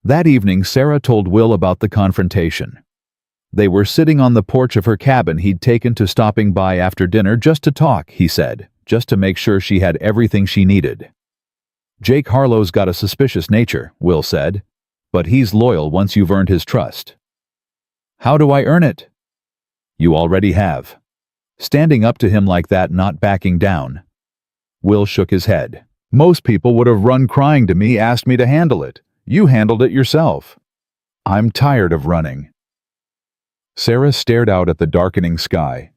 That evening, Sarah told Will about the confrontation. They were sitting on the porch of her cabin he'd taken to, stopping by after dinner just to talk, he said, just to make sure she had everything she needed. Jake Harlow's got a suspicious nature, Will said, but he's loyal once you've earned his trust. How do I earn it? You already have. Standing up to him like that, not backing down. Will shook his head. Most people would have run crying to me, asked me to handle it. You handled it yourself. I'm tired of running. Sarah stared out at the darkening sky.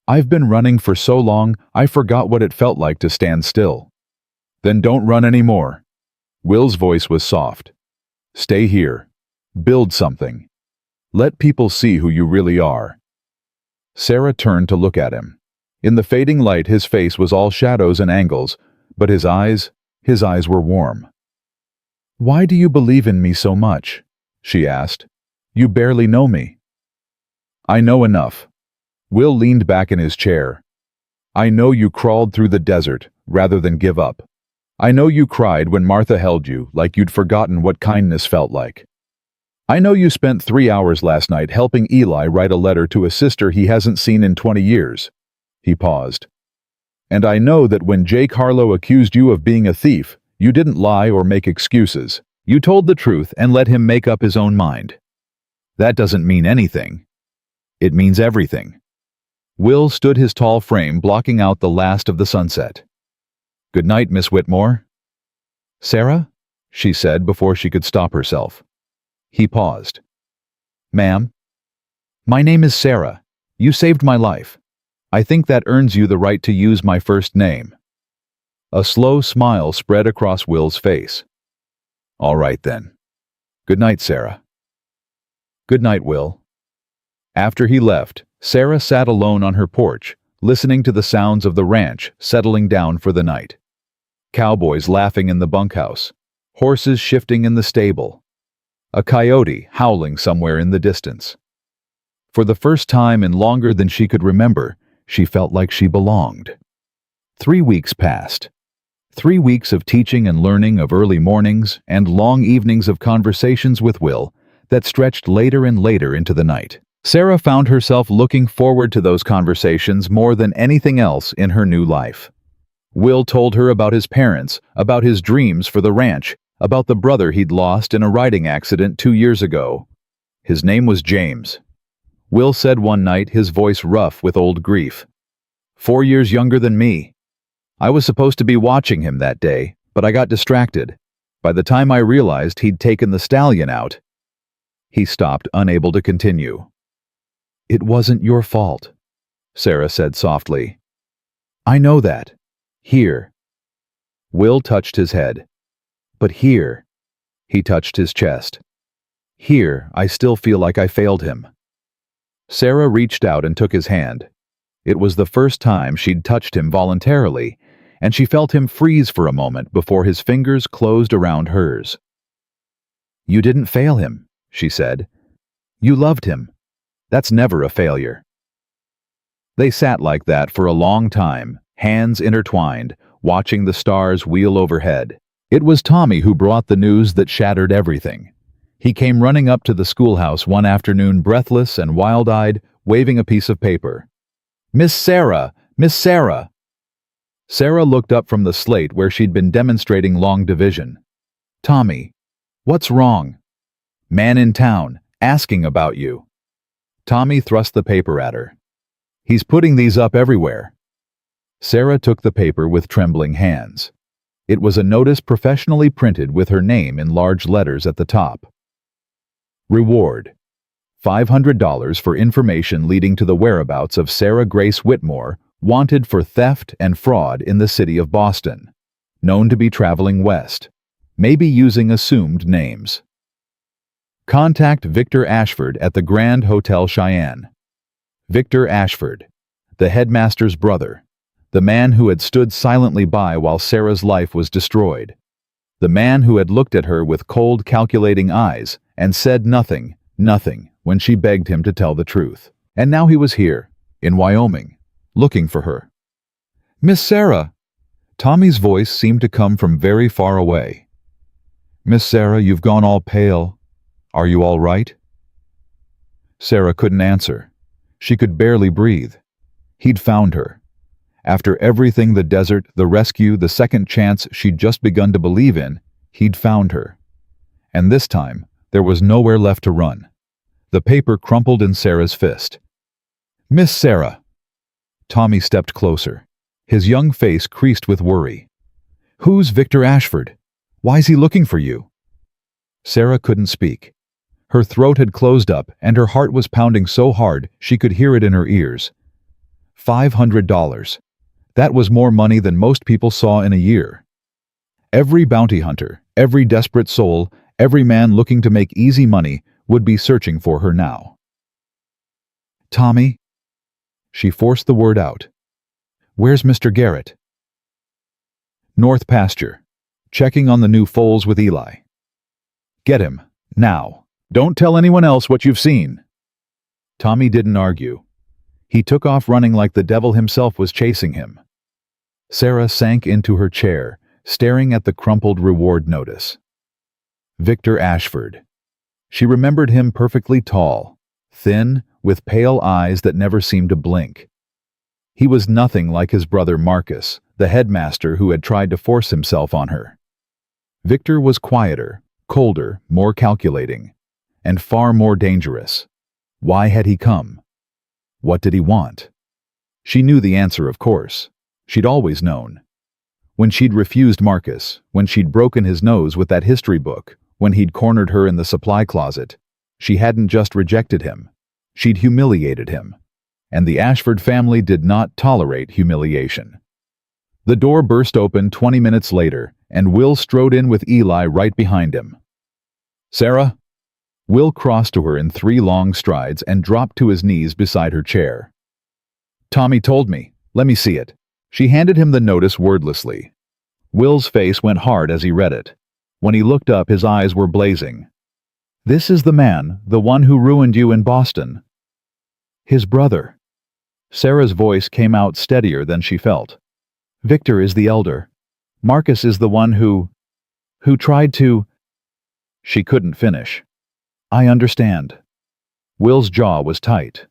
I've been running for so long, I forgot what it felt like to stand still. Then don't run anymore. Will's voice was soft. Stay here. Build something. Let people see who you really are. Sarah turned to look at him. In the fading light, his face was all shadows and angles, but his eyes were warm. Why do you believe in me so much? She asked. You barely know me. I know enough. Will leaned back in his chair. I know you crawled through the desert rather than give up. I know you cried when Martha held you like you'd forgotten what kindness felt like. I know you spent 3 hours last night helping Eli write a letter to a sister he hasn't seen in 20 years. He paused. And I know that when Jake Harlow accused you of being a thief, you didn't lie or make excuses. You told the truth and let him make up his own mind. That doesn't mean anything. It means everything. Will stood his tall frame, blocking out the last of the sunset. Good night, Miss Whitmore. Sarah? She said before she could stop herself. He paused. Ma'am? My name is Sarah. You saved my life. I think that earns you the right to use my first name. A slow smile spread across Will's face. All right then. Good night, Sarah. Good night, Will. After he left, Sarah sat alone on her porch, listening to the sounds of the ranch settling down for the night. Cowboys laughing in the bunkhouse, horses shifting in the stable, a coyote howling somewhere in the distance. For the first time in longer than she could remember, she felt like she belonged. 3 weeks passed. 3 weeks of teaching and learning, of early mornings and long evenings of conversations with Will that stretched later and later into the night. Sarah found herself looking forward to those conversations more than anything else in her new life. Will told her about his parents, about his dreams for the ranch, about the brother he'd lost in a riding accident 2 years ago. His name was James. Will said one night, his voice rough with old grief. 4 years younger than me. I was supposed to be watching him that day, but I got distracted. By the time I realized he'd taken the stallion out. He stopped, unable to continue. It wasn't your fault, Sarah said softly. I know that. Here. Will touched his head. But here. He touched his chest. Here, I still feel like I failed him. Sarah reached out and took his hand. It was the first time she'd touched him voluntarily, and she felt him freeze for a moment before his fingers closed around hers. You didn't fail him, she said. You loved him. That's never a failure. They sat like that for a long time, hands intertwined, watching the stars wheel overhead. It was Tommy who brought the news that shattered everything. He came running up to the schoolhouse one afternoon, breathless and wild-eyed, waving a piece of paper. Miss Sarah! Miss Sarah! Sarah looked up from the slate where she'd been demonstrating long division. Tommy, what's wrong? Man in town, asking about you. Tommy thrust the paper at her. He's putting these up everywhere. Sarah took the paper with trembling hands. It was a notice professionally printed with her name in large letters at the top. Reward: $500 for information leading to the whereabouts of Sarah Grace Whitmore, wanted for theft and fraud in the city of Boston, known to be traveling west, maybe using assumed names. Contact Victor Ashford at the Grand Hotel Cheyenne. Victor Ashford, the headmaster's brother, the man who had stood silently by while Sarah's life was destroyed, the man who had looked at her with cold, calculating eyes and said nothing when she begged him to tell the truth. And now he was here, in Wyoming, looking for her. Miss Sarah! Tommy's voice seemed to come from very far away. Miss Sarah, you've gone all pale. Are you all right? Sarah couldn't answer. She could barely breathe. He'd found her. After everything, the desert, the rescue, the second chance she'd just begun to believe in, he'd found her. And this time, there was nowhere left to run. The paper crumpled in Sarah's fist. Miss Sarah! Tommy stepped closer. His young face creased with worry. Who's Victor Ashford? Why's he looking for you? Sarah couldn't speak. Her throat had closed up and her heart was pounding so hard she could hear it in her ears. $500. That was more money than most people saw in a year. Every bounty hunter, every desperate soul, every man looking to make easy money would be searching for her now. Tommy? She forced the word out. Where's Mr. Garrett? North pasture. Checking on the new foals with Eli. Get him, now. Don't tell anyone else what you've seen. Tommy didn't argue. He took off running like the devil himself was chasing him. Sarah sank into her chair, staring at the crumpled reward notice. Victor Ashford. She remembered him perfectly tall, thin, with pale eyes that never seemed to blink. He was nothing like his brother Marcus, the headmaster who had tried to force himself on her. Victor was quieter, colder, more calculating, and far more dangerous. Why had he come? What did he want? She knew the answer, of course. She'd always known. When she'd refused Marcus, when she'd broken his nose with that history book, when he'd cornered her in the supply closet, she hadn't just rejected him. She'd humiliated him. And the Ashford family did not tolerate humiliation. The door burst open 20 minutes later, and Will strode in with Eli right behind him. Sarah? Will crossed to her in 3 long strides and dropped to his knees beside her chair. Tommy told me. Let me see it. She handed him the notice wordlessly. Will's face went hard as he read it. When he looked up, his eyes were blazing. This is the man, the one who ruined you in Boston. His brother. Sarah's voice came out steadier than she felt. Victor is the elder. Marcus is the one who tried to... She couldn't finish. I understand. Will's jaw was tight.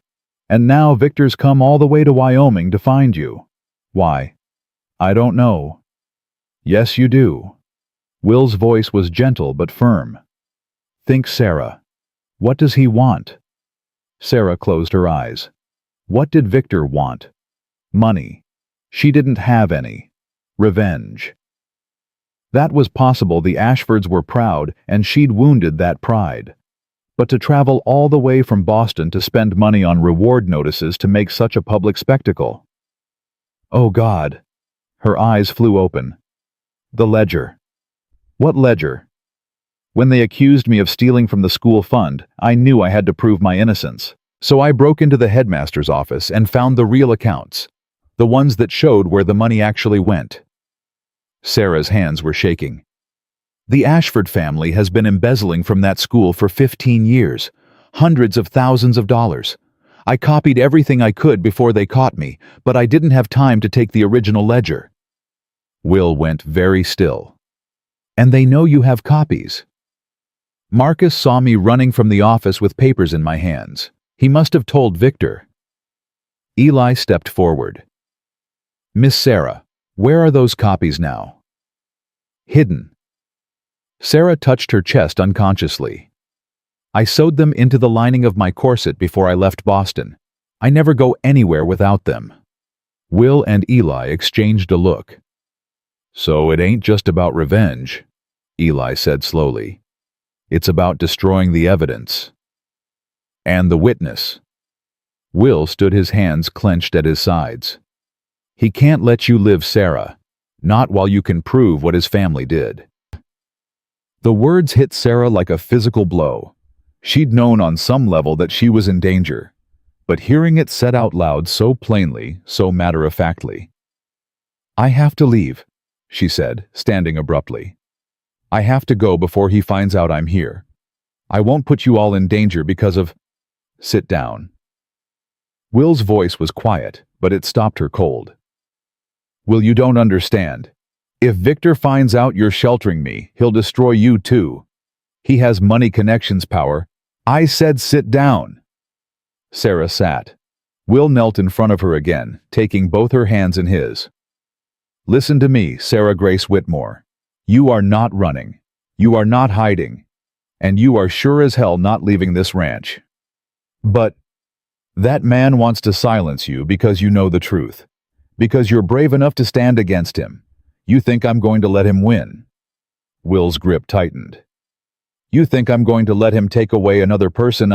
And now Victor's come all the way to Wyoming to find you. Why? I don't know. Yes, you do. Will's voice was gentle but firm. Think, Sarah. What does he want? Sarah closed her eyes. What did Victor want? Money. She didn't have any. Revenge. That was possible. The Ashfords were proud, and she'd wounded that pride. But to travel all the way from Boston to spend money on reward notices to make such a public spectacle. Oh God. Her eyes flew open. The ledger. What ledger? When they accused me of stealing from the school fund, I knew I had to prove my innocence. So I broke into the headmaster's office and found the real accounts. The ones that showed where the money actually went. Sarah's hands were shaking. The Ashford family has been embezzling from that school for 15 years. Hundreds of thousands of dollars. I copied everything I could before they caught me, but I didn't have time to take the original ledger. Will went very still. And they know you have copies. Marcus saw me running from the office with papers in my hands. He must have told Victor. Eli stepped forward. Miss Sarah, where are those copies now? Hidden. Sarah touched her chest unconsciously. I sewed them into the lining of my corset before I left Boston. I never go anywhere without them. Will and Eli exchanged a look. So it ain't just about revenge, Eli said slowly. It's about destroying the evidence. And the witness. Will stood, his hands clenched at his sides. He can't let you live, Sarah. Not while you can prove what his family did. The words hit Sarah like a physical blow. She'd known on some level that she was in danger, but hearing it said out loud so plainly, so matter-of-factly. I have to leave, she said, standing abruptly. I have to go before he finds out I'm here. I won't put you all in danger because of... Sit down. Will's voice was quiet, but it stopped her cold. Will, you don't understand. If Victor finds out you're sheltering me, he'll destroy you too. He has money connections power. I said sit down. Sarah sat. Will knelt in front of her again, taking both her hands in his. Listen to me, Sarah Grace Whitmore. You are not running. You are not hiding. And you are sure as hell not leaving this ranch. But that man wants to silence you because you know the truth. Because you're brave enough to stand against him. You think I'm going to let him win. Will's grip tightened. You think I'm going to let him take away another person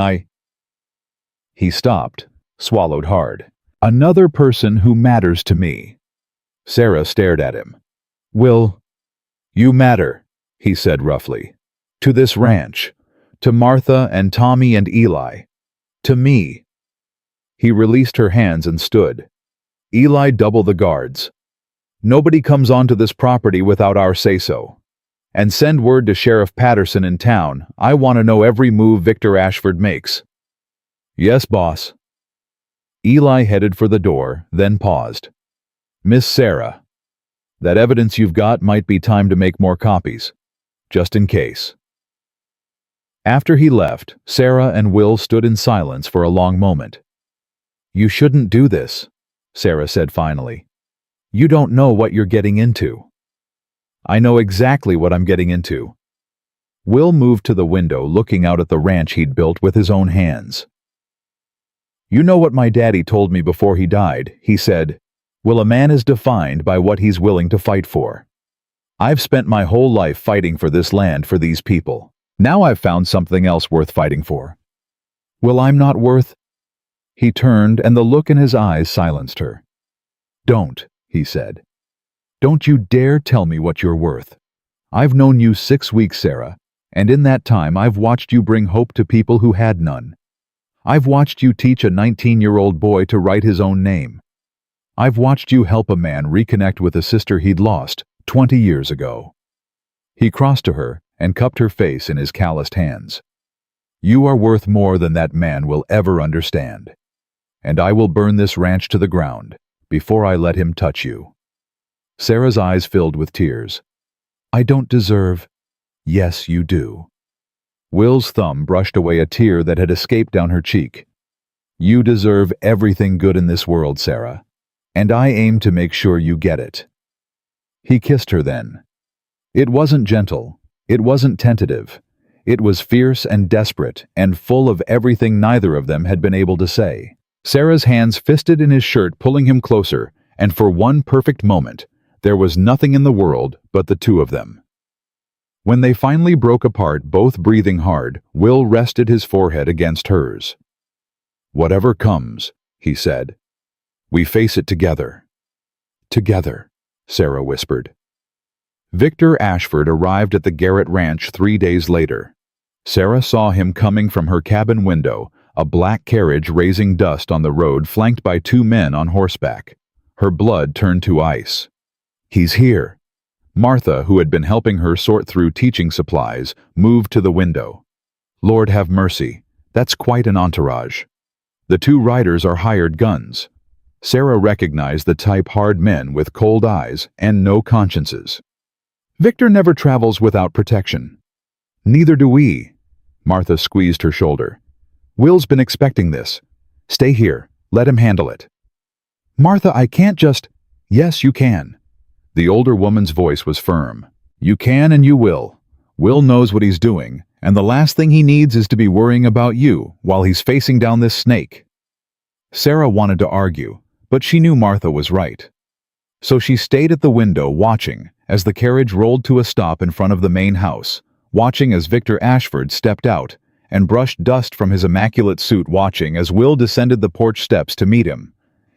He stopped, swallowed hard. Another person who matters to me. Sarah stared at him. Will, you matter, he said roughly. To this ranch. To Martha and Tommy and Eli. To me. He released her hands and stood. Eli, double the guards. Nobody comes onto this property without our say-so. And send word to Sheriff Patterson in town. I want to know every move Victor Ashford makes. Yes, boss. Eli headed for the door, then paused. Miss Sarah, that evidence you've got might be time to make more copies. Just in case. After he left, Sarah and Will stood in silence for a long moment. You shouldn't do this, Sarah said finally. You don't know what you're getting into. I know exactly what I'm getting into. Will moved to the window, looking out at the ranch he'd built with his own hands. You know what my daddy told me before he died, he said. Well, a man is defined by what he's willing to fight for. I've spent my whole life fighting for this land, for these people. Now I've found something else worth fighting for. Well, I'm not worth... He turned, and the look in his eyes silenced her. Don't, he said. Don't you dare tell me what you're worth. I've known you 6 weeks, Sarah, and in that time I've watched you bring hope to people who had none. I've watched you teach a 19-year-old boy to write his own name. I've watched you help a man reconnect with a sister he'd lost 20 years ago. He crossed to her and cupped her face in his calloused hands. You are worth more than that man will ever understand. And I will burn this ranch to the ground before I let him touch you. Sarah's eyes filled with tears. I don't deserve... Yes, you do. Will's thumb brushed away a tear that had escaped down her cheek. You deserve everything good in this world, Sarah, and I aim to make sure you get it. He kissed her then. It wasn't gentle, it wasn't tentative. It was fierce and desperate and full of everything neither of them had been able to say. Sarah's hands fisted in his shirt, pulling him closer, and for one perfect moment, there was nothing in the world but the two of them. When they finally broke apart, both breathing hard, Will rested his forehead against hers. Whatever comes, he said, we face it together. Together, Sarah whispered. Victor Ashford arrived at the Garrett Ranch 3 days later. Sarah saw him coming from her cabin window, a black carriage raising dust on the road flanked by 2 men on horseback. Her blood turned to ice. He's here. Martha, who had been helping her sort through teaching supplies, moved to the window. Lord have mercy, that's quite an entourage. The 2 riders are hired guns. Sarah recognized the type, hard men with cold eyes and no consciences. Victor never travels without protection. Neither do we. Martha squeezed her shoulder. Will's been expecting this. Stay here. Let him handle it. Martha, I can't just... Yes, you can. The older woman's voice was firm. You can and you will. Will knows what he's doing, and the last thing he needs is to be worrying about you while he's facing down this snake. Sarah wanted to argue, but she knew Martha was right. So she stayed at the window watching as the carriage rolled to a stop in front of the main house, watching as Victor Ashford stepped out and brushed dust from his immaculate suit, watching as Will descended the porch steps to meet him.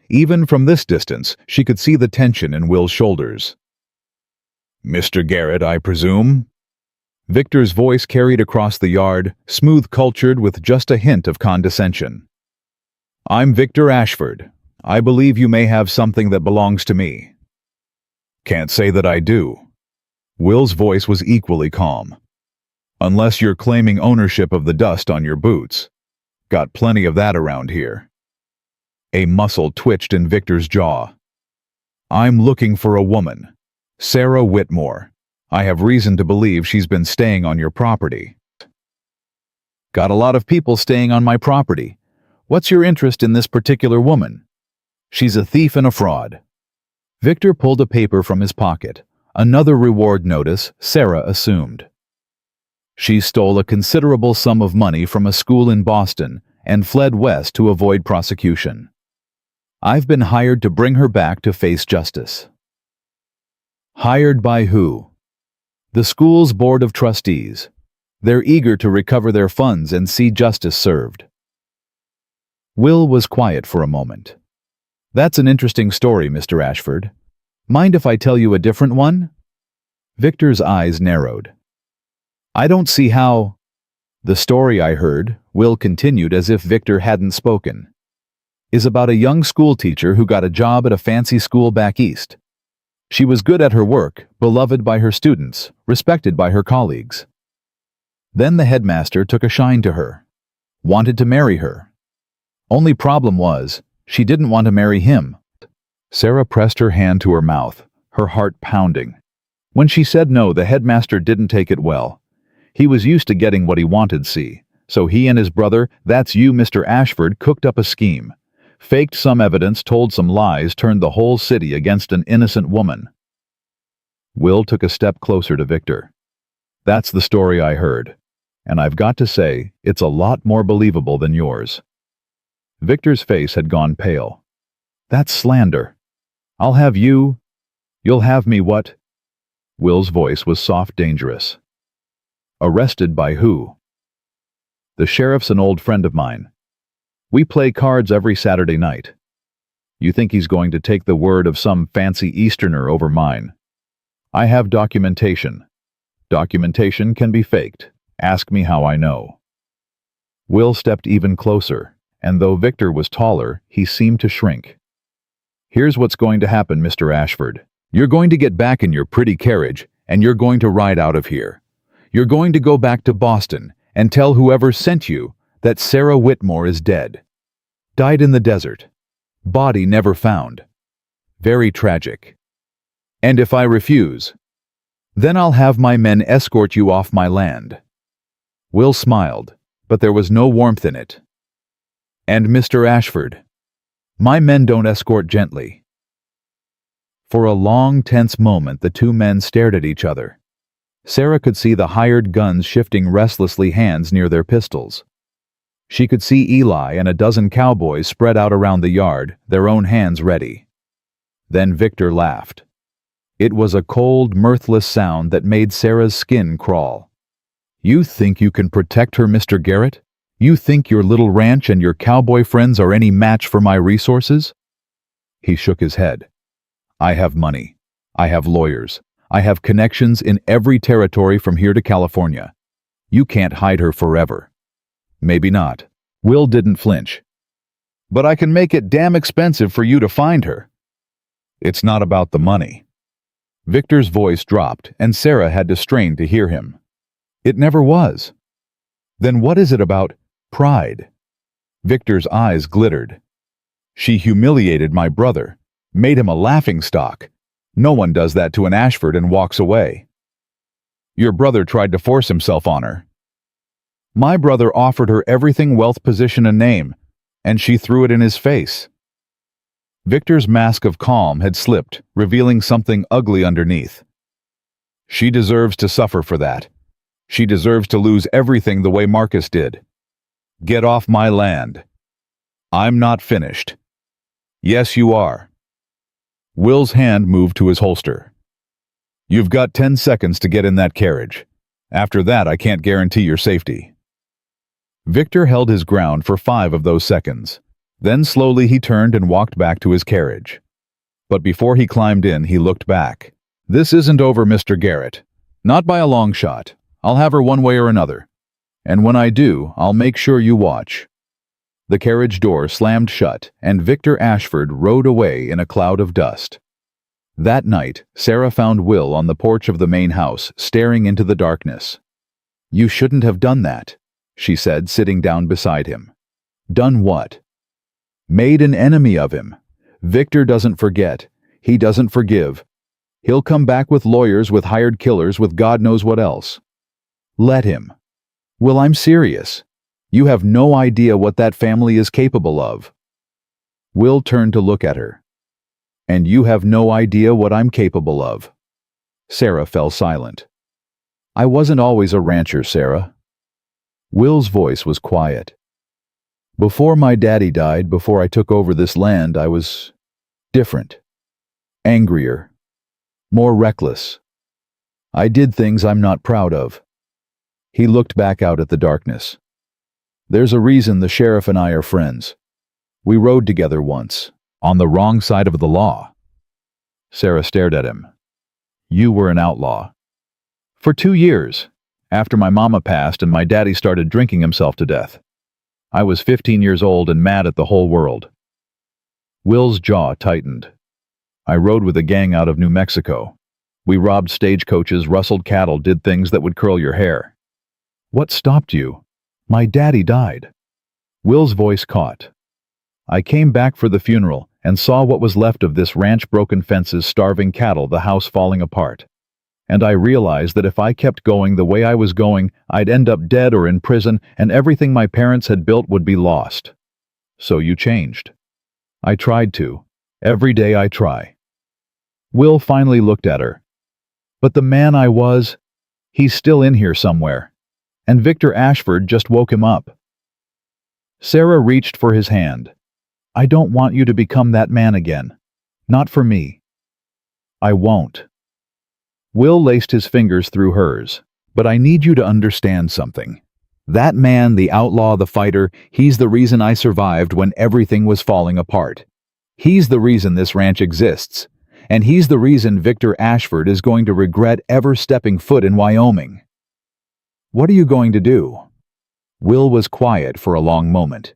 Even from this distance, she could see the tension in Will's shoulders. Mr. Garrett, I presume? Victor's voice carried across the yard, smooth-cultured with just a hint of condescension. I'm Victor Ashford. I believe you may have something that belongs to me. Can't say that I do. Will's voice was equally calm. Unless you're claiming ownership of the dust on your boots. Got plenty of that around here. A muscle twitched in Victor's jaw. I'm looking for a woman. Sarah Whitmore. I have reason to believe she's been staying on your property. Got a lot of people staying on my property. What's your interest in this particular woman? She's a thief and a fraud. Victor pulled a paper from his pocket. Another reward notice, Sarah assumed. She stole a considerable sum of money from a school in Boston and fled west to avoid prosecution. I've been hired to bring her back to face justice. Hired by who? The school's board of trustees. They're eager to recover their funds and see justice served. Will was quiet for a moment. That's an interesting story, Mr. Ashford. Mind if I tell you a different one? Victor's eyes narrowed. I don't see how. The story I heard, Will continued as if Victor hadn't spoken, is about a young schoolteacher who got a job at a fancy school back east. She was good at her work, beloved by her students, respected by her colleagues. Then the headmaster took a shine to her, wanted to marry her. Only problem was, she didn't want to marry him. Sarah pressed her hand to her mouth, her heart pounding. When she said no, the headmaster didn't take it well. He was used to getting what he wanted, see. So he and his brother, that's you, Mr. Ashford, cooked up a scheme. Faked some evidence, told some lies, turned the whole city against an innocent woman. Will took a step closer to Victor. That's the story I heard. And I've got to say, it's a lot more believable than yours. Victor's face had gone pale. That's slander. I'll have you. You'll have me what? Will's voice was soft, dangerous. Arrested by who? The sheriff's an old friend of mine. We play cards every Saturday night. You think he's going to take the word of some fancy Easterner over mine? I have documentation. Documentation can be faked. Ask me how I know. Will stepped even closer, and though Victor was taller, he seemed to shrink. Here's what's going to happen, Mr. Ashford. You're going to get back in your pretty carriage, and you're going to ride out of here. You're going to go back to Boston and tell whoever sent you that Sarah Whitmore is dead. Died in the desert. Body never found. Very tragic. And if I refuse, then I'll have my men escort you off my land. Will smiled, but there was no warmth in it. And Mr. Ashford, my men don't escort gently. For a long, tense moment, the two men stared at each other. Sarah could see the hired guns shifting restlessly hands near their pistols. She could see Eli and a dozen cowboys spread out around the yard, their own hands ready. Then Victor laughed. It was a cold, mirthless sound that made Sarah's skin crawl. You think you can protect her, Mr. Garrett? You think your little ranch and your cowboy friends are any match for my resources? He shook his head. I have money. I have lawyers. I have connections in every territory from here to California. You can't hide her forever. Maybe not. Will didn't flinch. But I can make it damn expensive for you to find her. It's not about the money. Victor's voice dropped, and Sarah had to strain to hear him. It never was. Then what is it about pride? Victor's eyes glittered. She humiliated my brother, made him a laughingstock. No one does that to an Ashford and walks away. Your brother tried to force himself on her. My brother offered her everything, wealth, position, and name, and she threw it in his face. Victor's mask of calm had slipped, revealing something ugly underneath. She deserves to suffer for that. She deserves to lose everything the way Marcus did. Get off my land. I'm not finished. Yes, you are. Will's hand moved to his holster. You've got 10 seconds to get in that carriage. After that, I can't guarantee your safety. Victor held his ground for 5 of those seconds. Then slowly he turned and walked back to his carriage. But before he climbed in, he looked back. This isn't over, Mr. Garrett. Not by a long shot. I'll have her one way or another. And when I do, I'll make sure you watch. The carriage door slammed shut, and Victor Ashford rode away in a cloud of dust. That night, Sarah found Will on the porch of the main house, staring into the darkness. You shouldn't have done that, she said, sitting down beside him. Done what? Made an enemy of him. Victor doesn't forget. He doesn't forgive. He'll come back with lawyers, with hired killers, with God knows what else. Let him. Will, I'm serious. You have no idea what that family is capable of. Will turned to look at her. And you have no idea what I'm capable of. Sarah fell silent. I wasn't always a rancher, Sarah. Will's voice was quiet. Before my daddy died, before I took over this land, I was different. Angrier. More reckless. I did things I'm not proud of. He looked back out at the darkness. There's a reason the sheriff and I are friends. We rode together once, on the wrong side of the law. Sarah stared at him. You were an outlaw. For 2 years, after my mama passed and my daddy started drinking himself to death. I was 15 years old and mad at the whole world. Will's jaw tightened. I rode with a gang out of New Mexico. We robbed stagecoaches, rustled cattle, did things that would curl your hair. What stopped you? My daddy died. Will's voice caught. I came back for the funeral and saw what was left of this ranch, broken fences, starving cattle, the house falling apart. And I realized that if I kept going the way I was going, I'd end up dead or in prison, and everything my parents had built would be lost. So you changed. I tried to. Every day I try. Will finally looked at her. But the man I was, he's still in here somewhere. And Victor Ashford just woke him up. Sarah reached for his hand. I don't want you to become that man again. Not for me. I won't. Will laced his fingers through hers. But I need you to understand something. That man, the outlaw, the fighter, he's the reason I survived when everything was falling apart. He's the reason this ranch exists. And he's the reason Victor Ashford is going to regret ever stepping foot in Wyoming. What are you going to do? Will was quiet for a long moment.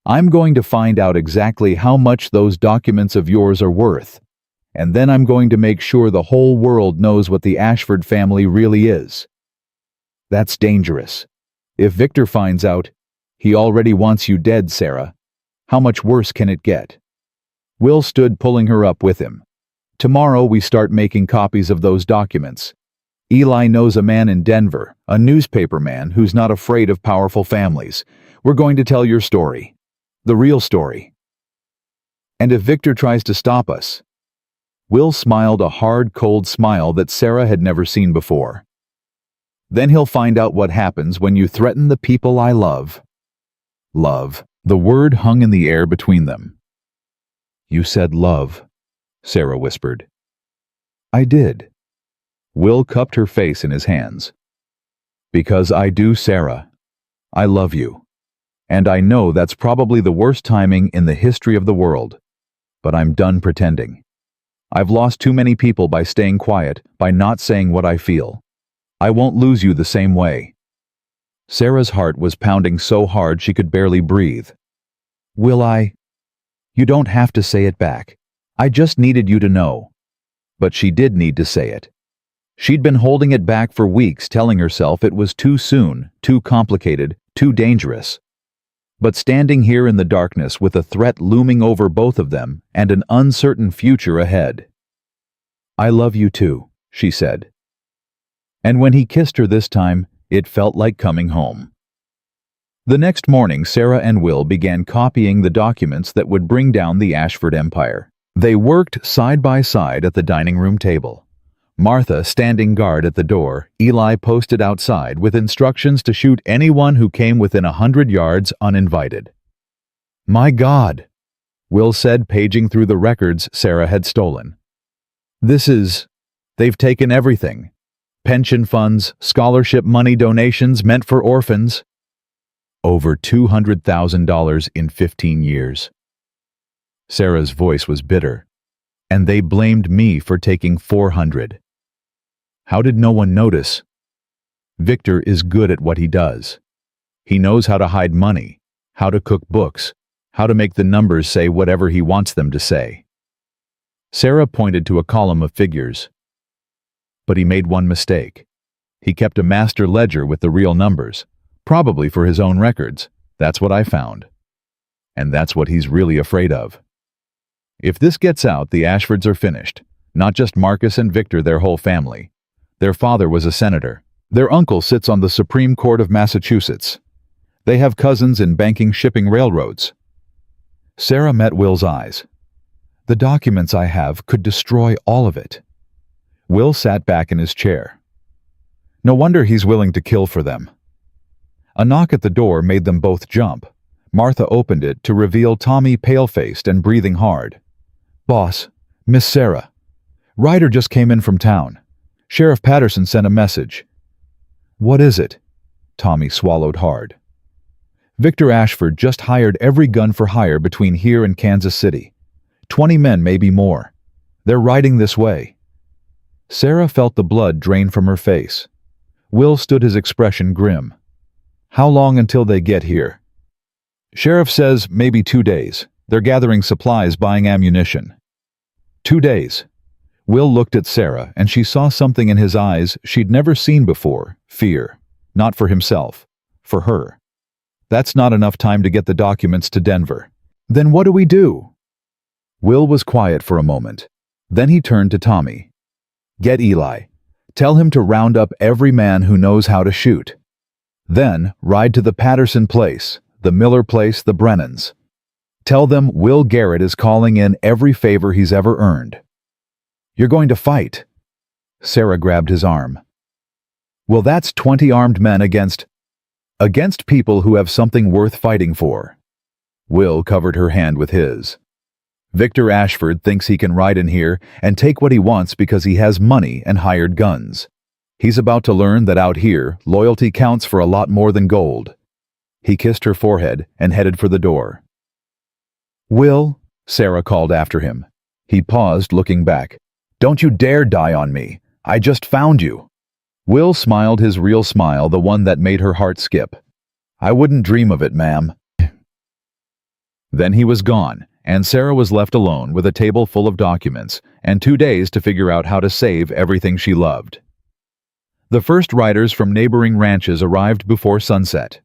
I'm going to find out exactly how much those documents of yours are worth. And then I'm going to make sure the whole world knows what the Ashford family really is. That's dangerous. If Victor finds out, he already wants you dead, Sarah. How much worse can it get? Will stood, pulling her up with him. Tomorrow we start making copies of those documents. Eli knows a man in Denver, a newspaper man who's not afraid of powerful families. We're going to tell your story. The real story. And if Victor tries to stop us... Will smiled a hard, cold smile that Sarah had never seen before. Then he'll find out what happens when you threaten the people I love. Love. The word hung in the air between them. You said love, Sarah whispered. I did. Will cupped her face in his hands. Because I do, Sarah. I love you. And I know that's probably the worst timing in the history of the world. But I'm done pretending. I've lost too many people by staying quiet, by not saying what I feel. I won't lose you the same way. Sarah's heart was pounding so hard she could barely breathe. Will I? You don't have to say it back. I just needed you to know. But she did need to say it. She'd been holding it back for weeks, telling herself it was too soon, too complicated, too dangerous. But standing here in the darkness with a threat looming over both of them and an uncertain future ahead. I love you too, she said. And when he kissed her this time, it felt like coming home. The next morning, Sarah and Will began copying the documents that would bring down the Ashford Empire. They worked side by side at the dining room table. Martha standing guard at the door, Eli posted outside with instructions to shoot anyone who came within 100 yards uninvited. My God, Will said, paging through the records Sarah had stolen. They've taken everything. Pension funds, scholarship money, donations meant for orphans. Over $200,000 in 15 years. Sarah's voice was bitter. And they blamed me for taking 400. How did no one notice? Victor is good at what he does. He knows how to hide money, how to cook books, how to make the numbers say whatever he wants them to say. Sarah pointed to a column of figures. But he made one mistake. He kept a master ledger with the real numbers, probably for his own records. That's what I found. And that's what he's really afraid of. If this gets out, the Ashfords are finished. Not just Marcus and Victor, their whole family. Their father was a senator. Their uncle sits on the Supreme Court of Massachusetts. They have cousins in banking, shipping, railroads. Sarah met Will's eyes. The documents I have could destroy all of it. Will sat back in his chair. No wonder he's willing to kill for them. A knock at the door made them both jump. Martha opened it to reveal Tommy, pale-faced and breathing hard. "Boss, Miss Sarah. Ryder just came in from town. Sheriff Patterson sent a message." "What is it?" Tommy swallowed hard. "Victor Ashford just hired every gun for hire between here and Kansas City. 20 men, maybe more. They're riding this way." Sarah felt the blood drain from her face. Will stood, his expression grim. "How long until they get here?" "Sheriff says maybe 2 days. They're gathering supplies, buying ammunition." 2 days. Will looked at Sarah, and she saw something in his eyes she'd never seen before. Fear. Not for himself. For her. "That's not enough time to get the documents to Denver." "Then what do we do?" Will was quiet for a moment. Then he turned to Tommy. "Get Eli. Tell him to round up every man who knows how to shoot. Then ride to the Patterson place, the Miller place, the Brennans. Tell them Will Garrett is calling in every favor he's ever earned." "You're going to fight." Sarah grabbed his arm. "Well, that's 20 armed men against people who have something worth fighting for." Will covered her hand with his. "Victor Ashford thinks he can ride in here and take what he wants because he has money and hired guns. He's about to learn that out here, loyalty counts for a lot more than gold." He kissed her forehead and headed for the door. "Will," Sarah called after him. He paused, looking back. "Don't you dare die on me. I just found you." Will smiled his real smile, the one that made her heart skip. "I wouldn't dream of it, ma'am." Then he was gone, and Sarah was left alone with a table full of documents and 2 days to figure out how to save everything she loved. The first riders from neighboring ranches arrived before sunset.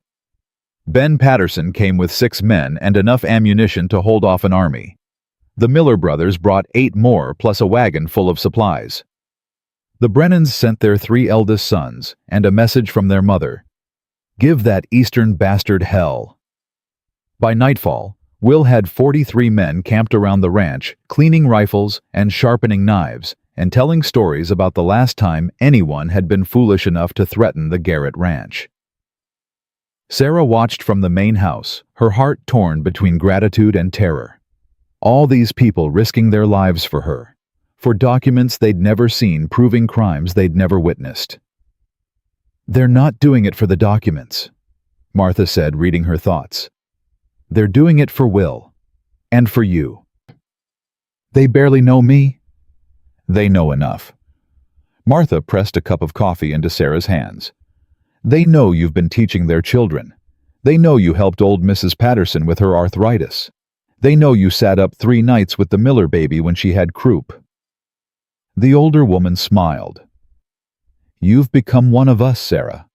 Ben Patterson came with 6 men and enough ammunition to hold off an army. The Miller brothers brought 8 more, plus a wagon full of supplies. The Brennans sent their 3 eldest sons and a message from their mother. "Give that eastern bastard hell." By nightfall, Will had 43 men camped around the ranch, cleaning rifles and sharpening knives, and telling stories about the last time anyone had been foolish enough to threaten the Garrett ranch. Sarah watched from the main house, her heart torn between gratitude and terror. All these people risking their lives for her, for documents they'd never seen proving crimes they'd never witnessed. "They're not doing it for the documents," Martha said, reading her thoughts. "They're doing it for Will. And for you." "They barely know me." "They know enough." Martha pressed a cup of coffee into Sarah's hands. "They know you've been teaching their children. They know you helped old Mrs. Patterson with her arthritis. They know you sat up 3 nights with the Miller baby when she had croup." The older woman smiled. "You've become one of us, Sarah,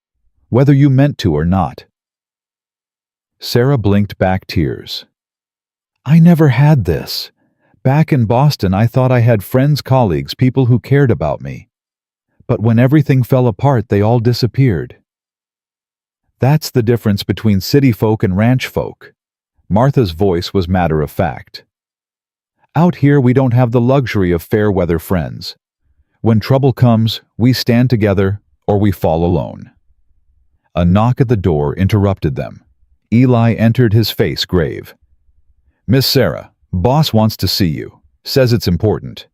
whether you meant to or not." Sarah blinked back tears. "I never had this. Back in Boston, I thought I had friends, colleagues, people who cared about me. But when everything fell apart, they all disappeared." "That's the difference between city folk and ranch folk." Martha's voice was matter of fact. "Out here, we don't have the luxury of fair weather friends. When trouble comes, we stand together or we fall alone." A knock at the door interrupted them. Eli entered, his face grave. "Miss Sarah, boss wants to see you. Says it's important."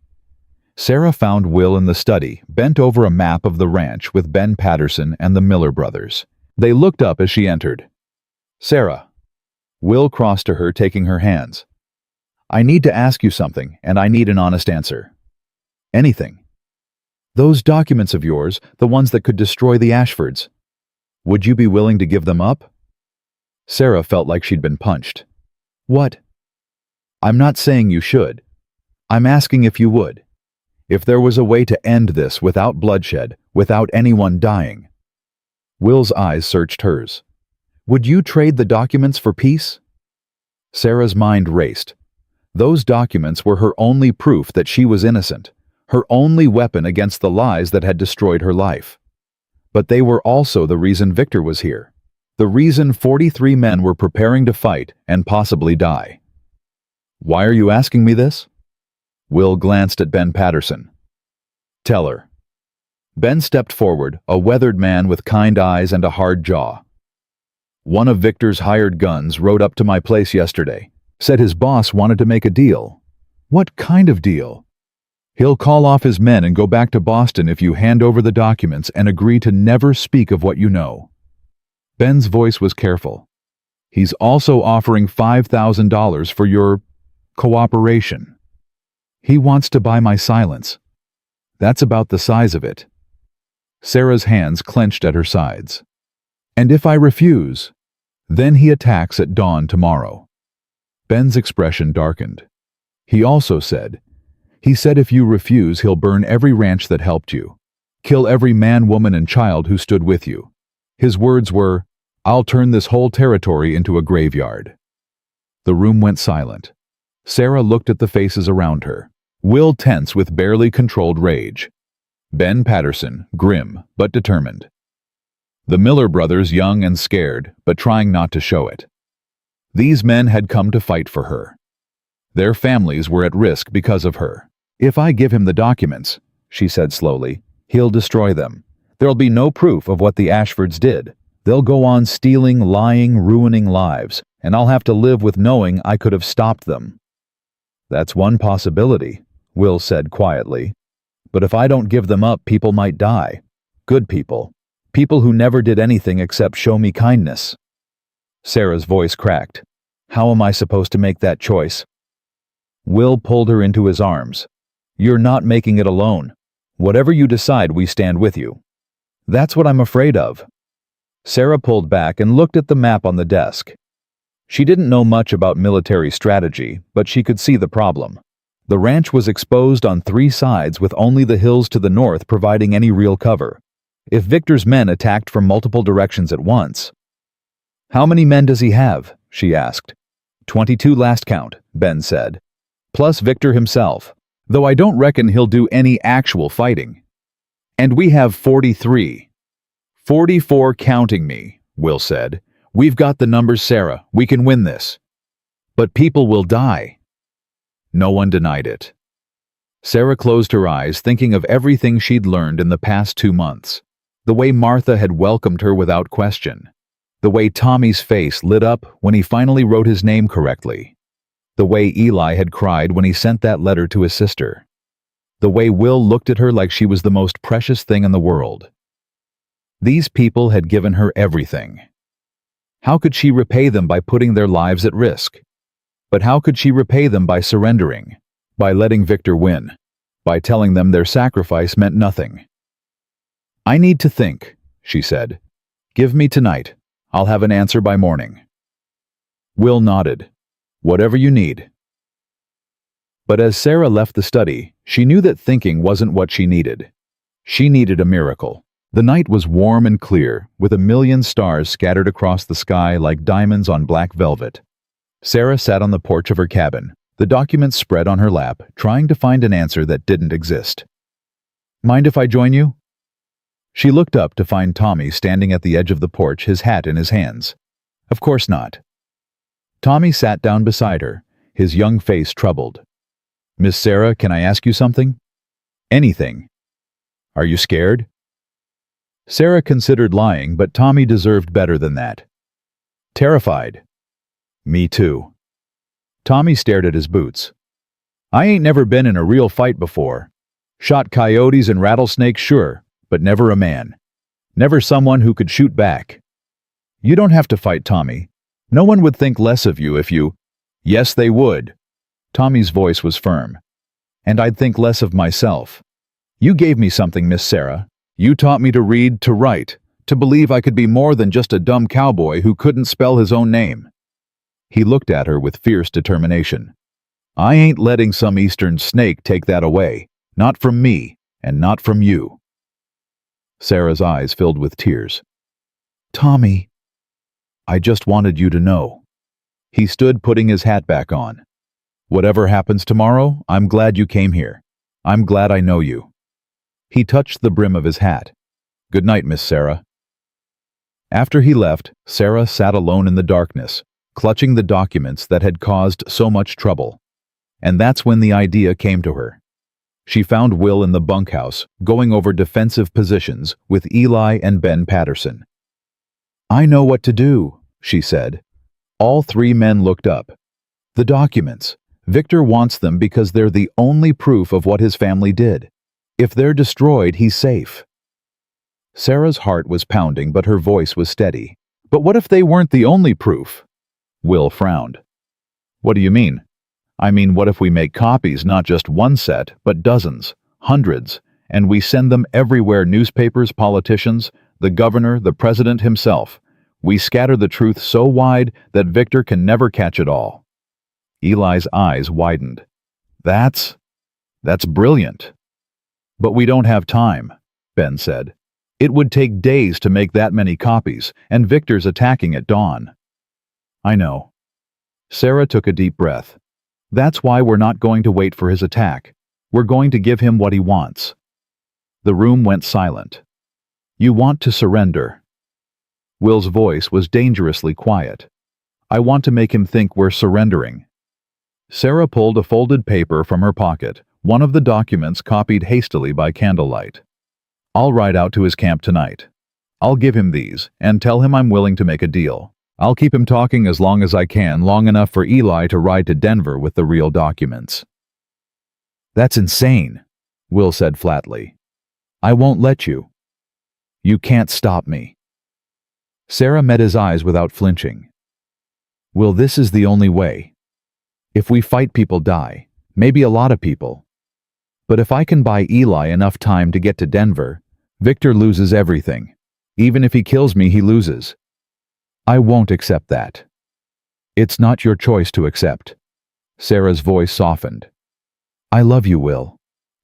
Sarah found Will in the study, bent over a map of the ranch with Ben Patterson and the Miller brothers. They looked up as she entered. "Sarah." Will crossed to her, taking her hands. "I need to ask you something, and I need an honest answer." "Anything." "Those documents of yours, the ones that could destroy the Ashfords. Would you be willing to give them up?" Sarah felt like she'd been punched. "What?" "I'm not saying you should. I'm asking if you would. If there was a way to end this without bloodshed, without anyone dying." Will's eyes searched hers. "Would you trade the documents for peace?" Sarah's mind raced. Those documents were her only proof that she was innocent, her only weapon against the lies that had destroyed her life. But they were also the reason Victor was here. The reason 43 men were preparing to fight and possibly die. "Why are you asking me this?" Will glanced at Ben Patterson. "Tell her." Ben stepped forward, a weathered man with kind eyes and a hard jaw. "One of Victor's hired guns rode up to my place yesterday. Said his boss wanted to make a deal." "What kind of deal?" "He'll call off his men and go back to Boston if you hand over the documents and agree to never speak of what you know." Ben's voice was careful. "He's also offering $5,000 for your cooperation. He wants to buy my silence. That's about the size of it." Sarah's hands clenched at her sides. "And if I refuse, then he attacks at dawn tomorrow." Ben's expression darkened. He also said, "He said if you refuse, he'll burn every ranch that helped you. Kill every man, woman, and child who stood with you." His words were, "I'll turn this whole territory into a graveyard." The room went silent. Sarah looked at the faces around her. Will tense with barely controlled rage. Ben Patterson, grim but determined. The Miller brothers young and scared, but trying not to show it. These men had come to fight for her. Their families were at risk because of her. "If I give him the documents," she said slowly, "he'll destroy them. There'll be no proof of what the Ashfords did. They'll go on stealing, lying, ruining lives, and I'll have to live with knowing I could have stopped them." "That's one possibility," Will said quietly. "But if I don't give them up, people might die. Good people. People who never did anything except show me kindness." Sarah's voice cracked. "How am I supposed to make that choice?" Will pulled her into his arms. "You're not making it alone. Whatever you decide, we stand with you." "That's what I'm afraid of." Sarah pulled back and looked at the map on the desk. She didn't know much about military strategy, but she could see the problem. The ranch was exposed on 3 sides with only the hills to the north providing any real cover. If Victor's men attacked from multiple directions at once... "How many men does he have?" she asked. 22 last count, Ben said. "Plus Victor himself, though I don't reckon he'll do any actual fighting." "And we have 43. 44 counting me," Will said. "We've got the numbers, Sarah. We can win this." "But people will die." No one denied it. Sarah closed her eyes, thinking of everything she'd learned in the past 2 months. The way Martha had welcomed her without question. The way Tommy's face lit up when he finally wrote his name correctly. The way Eli had cried when he sent that letter to his sister. The way Will looked at her like she was the most precious thing in the world. These people had given her everything. How could she repay them by putting their lives at risk? But how could she repay them by surrendering? By letting Victor win? By telling them their sacrifice meant nothing? "I need to think," she said. "Give me tonight. I'll have an answer by morning." Will nodded. "Whatever you need." But as Sarah left the study, she knew that thinking wasn't what she needed. She needed a miracle. The night was warm and clear, with a million stars scattered across the sky like diamonds on black velvet. Sarah sat on the porch of her cabin, the documents spread on her lap, trying to find an answer that didn't exist. "Mind if I join you?" She looked up to find Tommy standing at the edge of the porch, his hat in his hands. "Of course not." Tommy sat down beside her, his young face troubled. "Miss Sarah, can I ask you something?" "Anything." "Are you scared?" Sarah considered lying, but Tommy deserved better than that. "Terrified." "Me too." Tommy stared at his boots. "I ain't never been in a real fight before. Shot coyotes and rattlesnakes, sure, but never a man. Never someone who could shoot back." "You don't have to fight, Tommy. No one would think less of you if you—" "Yes, they would." Tommy's voice was firm. "And I'd think less of myself. You gave me something, Miss Sarah. You taught me to read, to write, to believe I could be more than just a dumb cowboy who couldn't spell his own name." He looked at her with fierce determination. "I ain't letting some eastern snake take that away. Not from me, and not from you." Sarah's eyes filled with tears. "Tommy." "I just wanted you to know." He stood, putting his hat back on. Whatever happens tomorrow, I'm glad you came here. I'm glad I know you." He touched the brim of his hat. "Good night, Miss Sarah." After he left, Sarah sat alone in the darkness, clutching the documents that had caused so much trouble. And that's when the idea came to her. She found Will in the bunkhouse, going over defensive positions with Eli and Ben Patterson. "I know what to do," she said. All three men looked up. "The documents. Victor wants them because they're the only proof of what his family did. If they're destroyed, he's safe." Sarah's heart was pounding, but her voice was steady. "But what if they weren't the only proof?" Will frowned. "What do you mean?" "I mean, what if we make copies, not just one set, but dozens, hundreds, and we send them everywhere, newspapers, politicians, the governor, the president himself. We scatter the truth so wide that Victor can never catch it all." Eli's eyes widened. That's brilliant." "But we don't have time," Ben said. "It would take days to make that many copies, and Victor's attacking at dawn." "I know." Sarah took a deep breath. "That's why we're not going to wait for his attack. We're going to give him what he wants." The room went silent. "You want to surrender." Will's voice was dangerously quiet. "I want to make him think we're surrendering." Sarah pulled a folded paper from her pocket, one of the documents copied hastily by candlelight. "I'll ride out to his camp tonight. I'll give him these, and tell him I'm willing to make a deal. I'll keep him talking as long as I can, long enough for Eli to ride to Denver with the real documents." "That's insane," Will said flatly. "I won't let you. You can't stop me." Sarah met his eyes without flinching. "Will, this is the only way. If we fight, people die, maybe a lot of people. But if I can buy Eli enough time to get to Denver, Victor loses everything. Even if he kills me, he loses. I won't accept that." "It's not your choice to accept." Sarah's voice softened. "I love you, Will.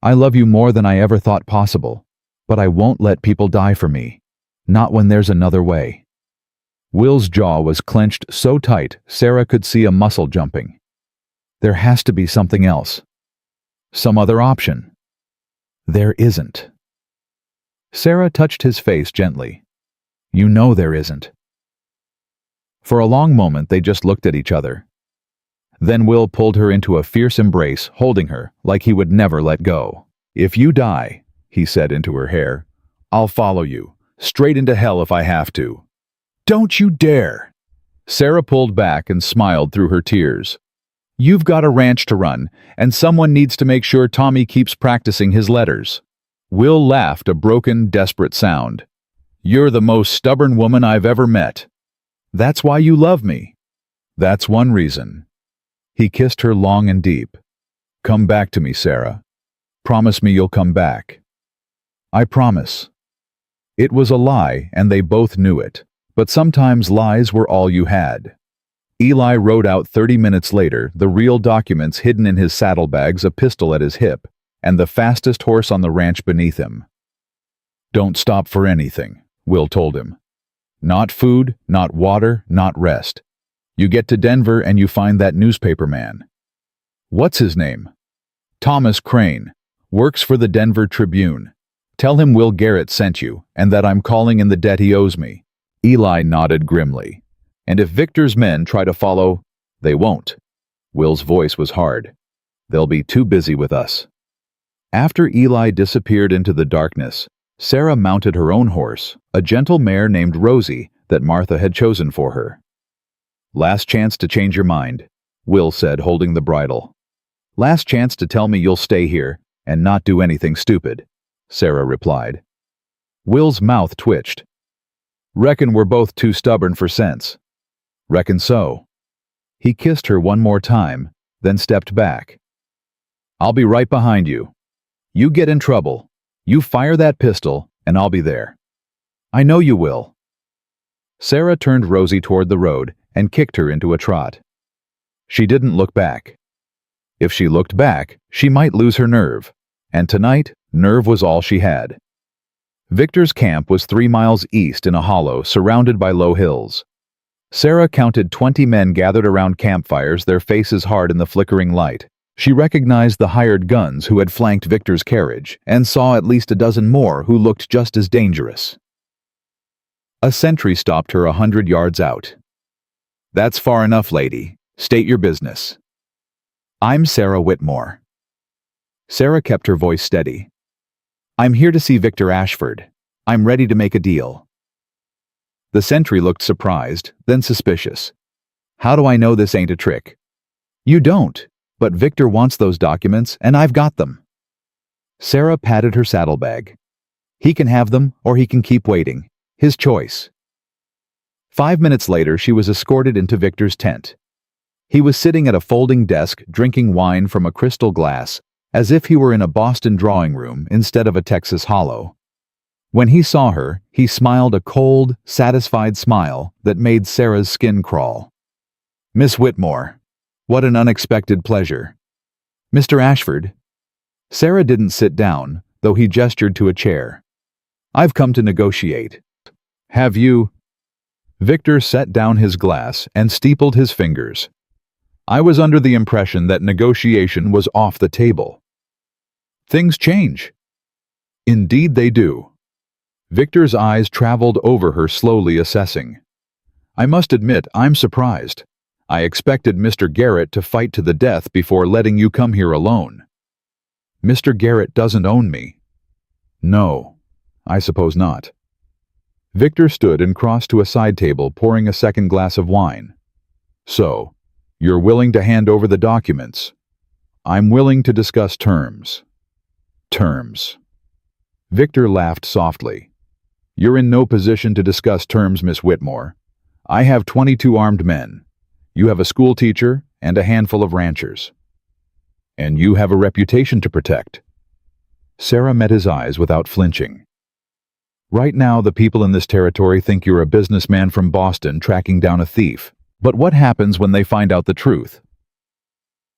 I love you more than I ever thought possible. But I won't let people die for me. Not when there's another way." Will's jaw was clenched so tight Sarah could see a muscle jumping. "There has to be something else. Some other option." "There isn't." Sarah touched his face gently. "You know there isn't." For a long moment they just looked at each other. Then Will pulled her into a fierce embrace, holding her like he would never let go. "If you die," he said into her hair, "I'll follow you, straight into hell if I have to." "Don't you dare!" Sarah pulled back and smiled through her tears. "You've got a ranch to run, and someone needs to make sure Tommy keeps practicing his letters." Will laughed a broken, desperate sound. "You're the most stubborn woman I've ever met. That's why you love me." "That's one reason." He kissed her long and deep. "Come back to me, Sarah. Promise me you'll come back." "I promise." It was a lie, and they both knew it. But sometimes lies were all you had. Eli rode out 30 minutes later, the real documents hidden in his saddlebags, a pistol at his hip, and the fastest horse on the ranch beneath him. "Don't stop for anything," Will told him. "Not food, not water, not rest. You get to Denver and you find that newspaper man." "What's his name?" "Thomas Crane. Works for the Denver Tribune. Tell him Will Garrett sent you, and that I'm calling in the debt he owes me." Eli nodded grimly. "And if Victor's men try to follow, they won't." Will's voice was hard. "They'll be too busy with us." After Eli disappeared into the darkness, Sarah mounted her own horse, a gentle mare named Rosie that Martha had chosen for her. "Last chance to change your mind," Will said, holding the bridle. "Last chance to tell me you'll stay here and not do anything stupid," Sarah replied. Will's mouth twitched. "Reckon we're both too stubborn for sense." "Reckon so." He kissed her one more time, then stepped back. "I'll be right behind you. You get in trouble. You fire that pistol, and I'll be there." "I know you will." Sarah turned Rosie toward the road and kicked her into a trot. She didn't look back. If she looked back, she might lose her nerve, and tonight, nerve was all she had. Victor's camp was 3 miles east in a hollow surrounded by low hills. Sarah counted 20 men gathered around campfires, their faces hard in the flickering light. She recognized the hired guns who had flanked Victor's carriage and saw at least a dozen more who looked just as dangerous. A sentry stopped her 100 yards out. "That's far enough, lady. State your business." "I'm Sarah Whitmore." Sarah kept her voice steady. "I'm here to see Victor Ashford. I'm ready to make a deal." The sentry looked surprised, then suspicious. "How do I know this ain't a trick?" "You don't, but Victor wants those documents, and I've got them." Sarah patted her saddlebag. "He can have them, or he can keep waiting. His choice." 5 minutes later, she was escorted into Victor's tent. He was sitting at a folding desk, drinking wine from a crystal glass, as if he were in a Boston drawing room instead of a Texas hollow. When he saw her, he smiled a cold, satisfied smile that made Sarah's skin crawl. "Miss Whitmore, what an unexpected pleasure." "Mr. Ashford." Sarah didn't sit down, though he gestured to a chair. "I've come to negotiate." "Have you?" Victor set down his glass and steepled his fingers. "I was under the impression that negotiation was off the table." "Things change." "Indeed they do." Victor's eyes traveled over her, slowly assessing. "I must admit, I'm surprised. I expected Mr. Garrett to fight to the death before letting you come here alone." "Mr. Garrett doesn't own me." "No, I suppose not." Victor stood and crossed to a side table, pouring a second glass of wine. "So, you're willing to hand over the documents?" "I'm willing to discuss terms." "Terms." Victor laughed softly. "You're in no position to discuss terms, Miss Whitmore. I have 22 armed men. You have a school teacher and a handful of ranchers. And you have a reputation to protect." Sarah met his eyes without flinching. "Right now, the people in this territory think you're a businessman from Boston tracking down a thief. But what happens when they find out the truth?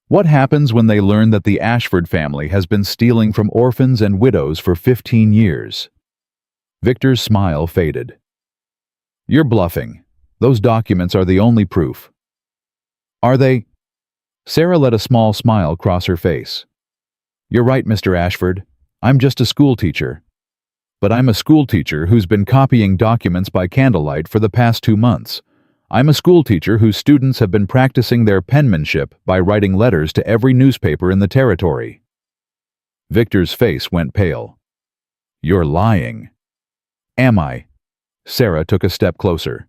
What happens when they learn that the Ashford family has been stealing from orphans and widows for 15 years? Victor's smile faded. "You're bluffing. Those documents are the only proof." "Are they?" Sarah let a small smile cross her face. "You're right, Mr. Ashford. I'm just a school teacher. But I'm a school teacher who's been copying documents by candlelight for the past 2 months. I'm a school teacher whose students have been practicing their penmanship by writing letters to every newspaper in the territory." Victor's face went pale. "You're lying." "Am I?" Sarah took a step closer.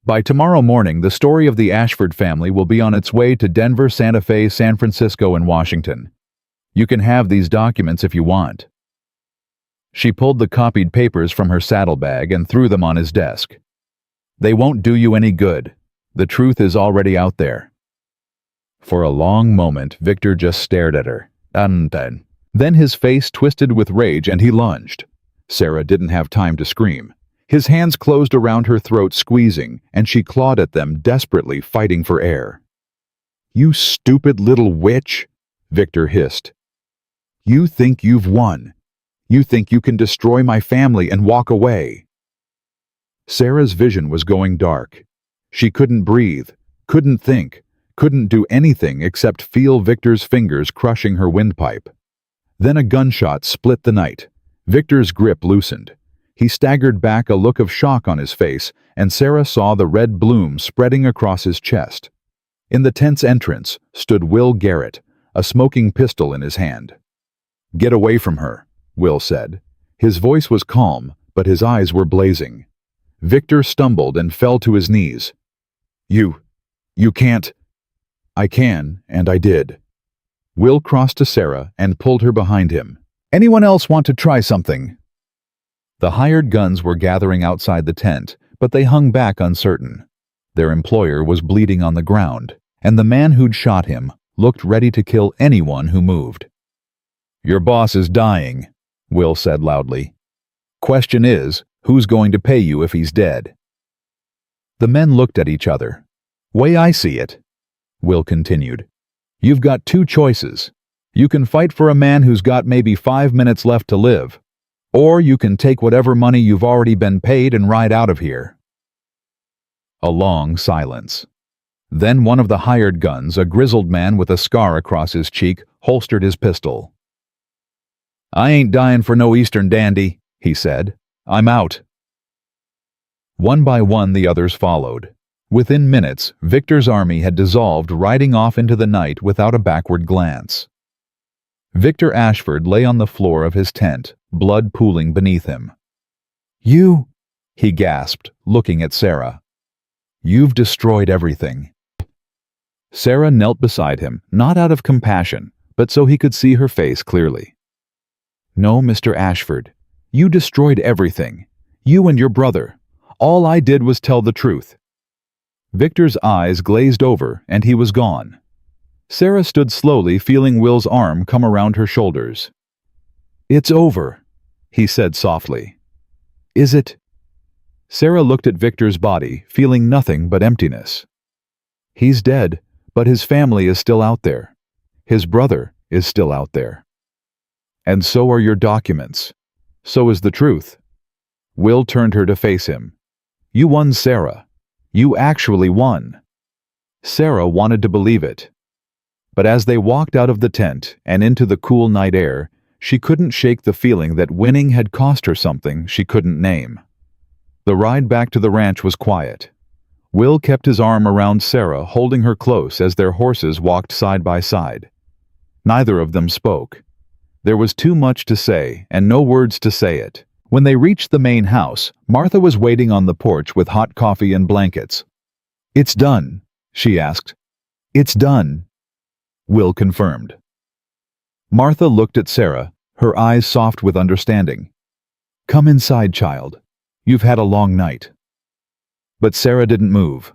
"By tomorrow morning, the story of the Ashford family will be on its way to Denver, Santa Fe, San Francisco, and Washington. You can have these documents if you want." She pulled the copied papers from her saddlebag and threw them on his desk. "They won't do you any good. The truth is already out there." For a long moment, Victor just stared at her. Then his face twisted with rage and he lunged. Sarah didn't have time to scream. His hands closed around her throat, squeezing, and she clawed at them, desperately fighting for air. "You stupid little witch," Victor hissed. "You think you've won. You think you can destroy my family and walk away." Sarah's vision was going dark. She couldn't breathe, couldn't think, couldn't do anything except feel Victor's fingers crushing her windpipe. Then a gunshot split the night. Victor's grip loosened. He staggered back, a look of shock on his face, and Sarah saw the red bloom spreading across his chest. In the tent's entrance stood Will Garrett, a smoking pistol in his hand. "Get away from her," Will said. His voice was calm, but his eyes were blazing. Victor stumbled and fell to his knees. You can't." "I can, and I did." Will crossed to Sarah and pulled her behind him. "Anyone else want to try something?" The hired guns were gathering outside the tent, but they hung back uncertain. Their employer was bleeding on the ground, and the man who'd shot him looked ready to kill anyone who moved. "Your boss is dying," Will said loudly. "Question is, who's going to pay you if he's dead?" The men looked at each other. "Way I see it," Will continued, "you've got 2 choices. You can fight for a man who's got maybe 5 minutes left to live, or you can take whatever money you've already been paid and ride out of here." A long silence. Then one of the hired guns, a grizzled man with a scar across his cheek, holstered his pistol. "I ain't dying for no Eastern dandy," he said. "I'm out." One by one the others followed. Within minutes, Victor's army had dissolved, riding off into the night without a backward glance. Victor Ashford lay on the floor of his tent, blood pooling beneath him. "You," he gasped, looking at Sarah. "You've destroyed everything." Sarah knelt beside him, not out of compassion, but so he could see her face clearly. "No, Mr. Ashford. You destroyed everything. You and your brother. All I did was tell the truth." Victor's eyes glazed over, and he was gone. Sarah stood slowly, feeling Will's arm come around her shoulders. "It's over," he said softly. "Is it?" Sarah looked at Victor's body, feeling nothing but emptiness. "He's dead, but his family is still out there. His brother is still out there. And so are your documents. So is the truth." Will turned her to face him. "You won, Sarah. You actually won." Sarah wanted to believe it. But as they walked out of the tent and into the cool night air, she couldn't shake the feeling that winning had cost her something she couldn't name. The ride back to the ranch was quiet. Will kept his arm around Sarah, holding her close as their horses walked side by side. Neither of them spoke. There was too much to say, and no words to say it. When they reached the main house, Martha was waiting on the porch with hot coffee and blankets. "It's done," she asked. "It's done," Will confirmed. Martha looked at Sarah, her eyes soft with understanding. "Come inside, child. You've had a long night." But Sarah didn't move.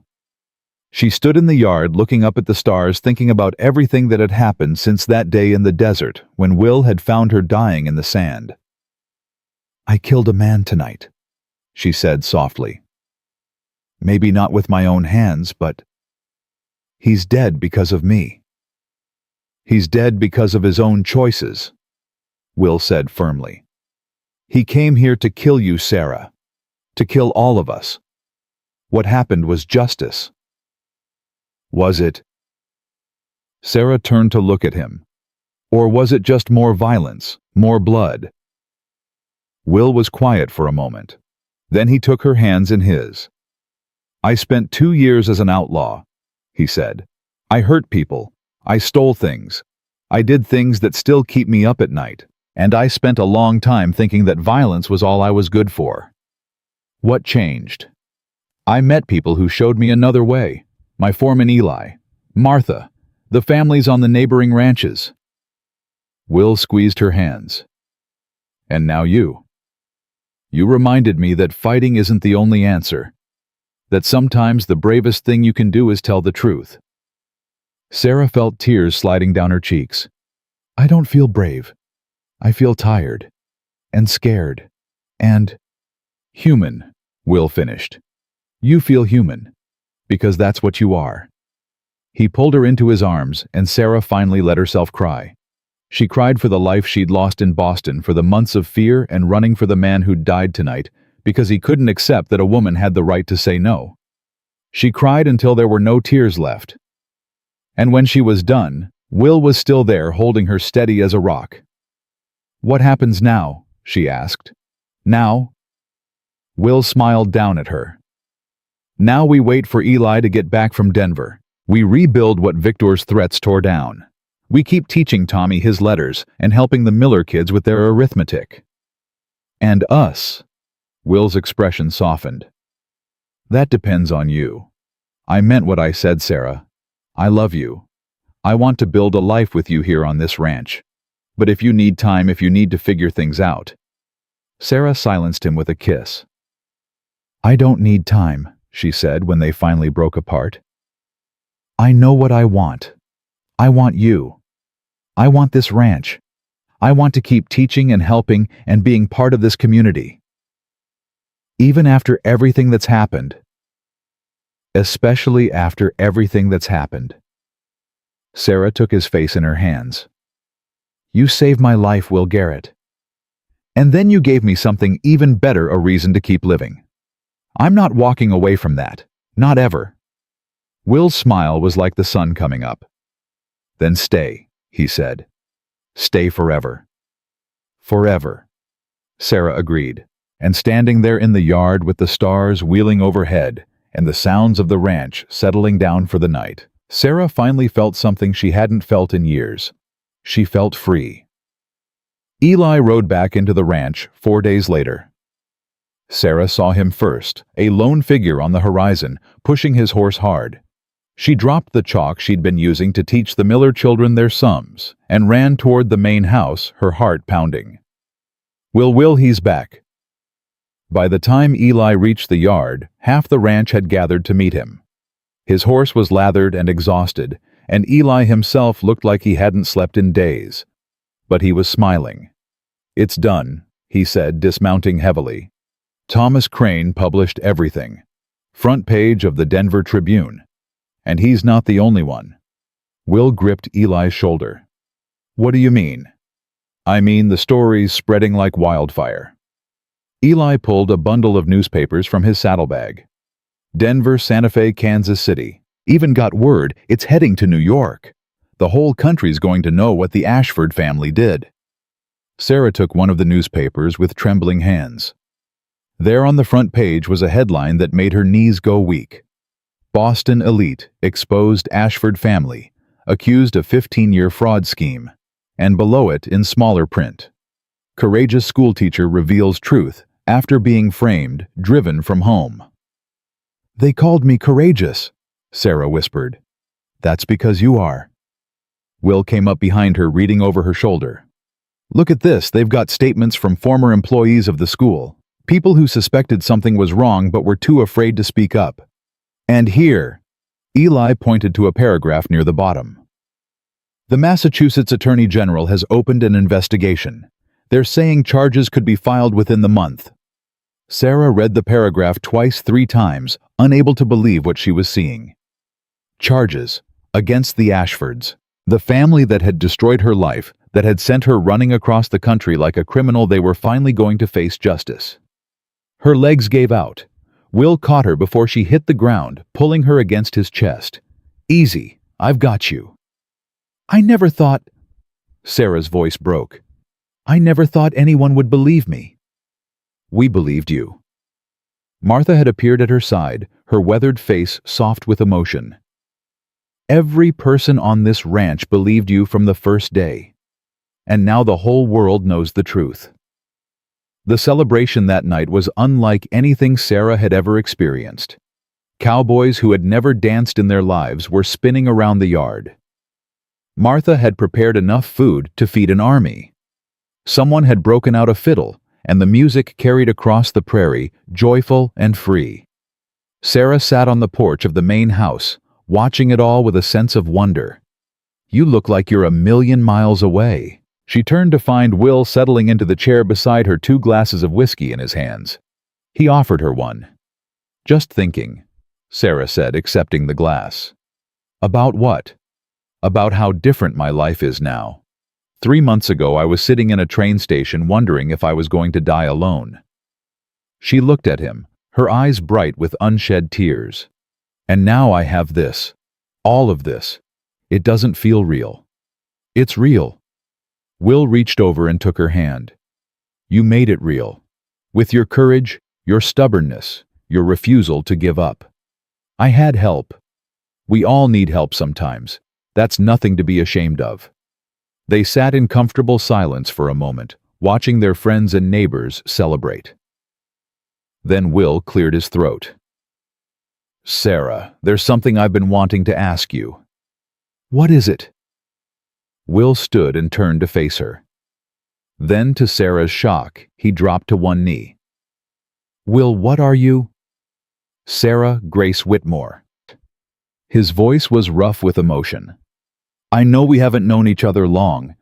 She stood in the yard looking up at the stars, thinking about everything that had happened since that day in the desert when Will had found her dying in the sand. "I killed a man tonight," she said softly. "Maybe not with my own hands, but he's dead because of me." "He's dead because of his own choices," Will said firmly. "He came here to kill you, Sarah. To kill all of us. What happened was justice." "Was it?" Sarah turned to look at him. "Or was it just more violence, more blood?" Will was quiet for a moment. Then he took her hands in his. "I spent 2 years as an outlaw," he said. "I hurt people. I stole things. I did things that still keep me up at night. And I spent a long time thinking that violence was all I was good for. What changed? I met people who showed me another way. My foreman Eli, Martha, the families on the neighboring ranches." Will squeezed her hands. "And now you. You reminded me that fighting isn't the only answer. That sometimes the bravest thing you can do is tell the truth." Sarah felt tears sliding down her cheeks. "I don't feel brave. I feel tired. And scared. And human," Will finished. "You feel human. Because that's what you are." He pulled her into his arms, and Sarah finally let herself cry. She cried for the life she'd lost in Boston, for the months of fear and running for the man who'd died tonight, because he couldn't accept that a woman had the right to say no. She cried until there were no tears left. And when she was done, Will was still there, holding her steady as a rock. "What happens now?" she asked. "Now?" Will smiled down at her. "Now we wait for Eli to get back from Denver. We rebuild what Victor's threats tore down. We keep teaching Tommy his letters and helping the Miller kids with their arithmetic." "And us?" Will's expression softened. "That depends on you. I meant what I said, Sarah. I love you. I want to build a life with you here on this ranch. But if you need time, if you need to figure things out." Sarah silenced him with a kiss. "I don't need time," she said when they finally broke apart. "I know what I want. I want you. I want this ranch. I want to keep teaching and helping and being part of this community. Even after everything that's happened. Especially after everything that's happened." Sarah took his face in her hands. "You saved my life, Will Garrett. And then you gave me something even better, a reason to keep living. I'm not walking away from that. Not ever. Will's smile was like the sun coming up. Then stay, he said. Stay forever. Forever. Sarah agreed, and standing there in the yard with the stars wheeling overhead and the sounds of the ranch settling down for the night, Sarah finally felt something she hadn't felt in years. She felt free. Eli rode back into the ranch 4 days later. Sarah saw him first, a lone figure on the horizon, pushing his horse hard. She dropped the chalk she'd been using to teach the Miller children their sums and ran toward the main house, her heart pounding. Will, he's back. By the time Eli reached the yard, half the ranch had gathered to meet him. His horse was lathered and exhausted, and Eli himself looked like he hadn't slept in days. But he was smiling. It's done, he said, dismounting heavily. Thomas Crane published everything. Front page of the Denver Tribune. And he's not the only one. Will gripped Eli's shoulder. What do you mean? I mean the story's spreading like wildfire. Eli pulled a bundle of newspapers from his saddlebag. Denver, Santa Fe, Kansas City. Even got word it's heading to New York. The whole country's going to know what the Ashford family did. Sarah took one of the newspapers with trembling hands. There on the front page was a headline that made her knees go weak. Boston elite exposed Ashford family, accused of 15-year fraud scheme. And below it, in smaller print, courageous schoolteacher reveals truth after being framed, driven from home. They called me courageous, Sarah whispered. That's because you are. Will came up behind her, reading over her shoulder. Look at this, they've got statements from former employees of the school, people who suspected something was wrong but were too afraid to speak up. And here, Eli pointed to a paragraph near the bottom. The Massachusetts Attorney General has opened an investigation. They're saying charges could be filed within the month. Sarah read the paragraph twice, 3 times, unable to believe what she was seeing. Charges against the Ashfords, the family that had destroyed her life, that had sent her running across the country like a criminal. They were finally going to face justice. Her legs gave out. Will caught her before she hit the ground, pulling her against his chest. Easy, I've got you. I never thought... Sarah's voice broke. I never thought anyone would believe me. We believed you. Martha had appeared at her side, her weathered face soft with emotion. Every person on this ranch believed you from the first day. And now the whole world knows the truth. The celebration that night was unlike anything Sarah had ever experienced. Cowboys who had never danced in their lives were spinning around the yard. Martha had prepared enough food to feed an army. Someone had broken out a fiddle, and the music carried across the prairie, joyful and free. Sarah sat on the porch of the main house, watching it all with a sense of wonder. You look like you're a million miles away. She turned to find Will settling into the chair beside her, 2 glasses of whiskey in his hands. He offered her one. Just thinking, Sarah said, accepting the glass. About what? About how different my life is now. 3 months ago, I was sitting in a train station wondering if I was going to die alone. She looked at him, her eyes bright with unshed tears. And now I have this. All of this. It doesn't feel real. It's real. Will reached over and took her hand. You made it real. With your courage, your stubbornness, your refusal to give up. I had help. We all need help sometimes. That's nothing to be ashamed of. They sat in comfortable silence for a moment, watching their friends and neighbors celebrate. Then Will cleared his throat. Sarah, there's something I've been wanting to ask you. What is it? Will stood and turned to face her. Then, to Sarah's shock, he dropped to one knee. Will, what are you? Sarah Grace Whitmore. His voice was rough with emotion. I know we haven't known each other long.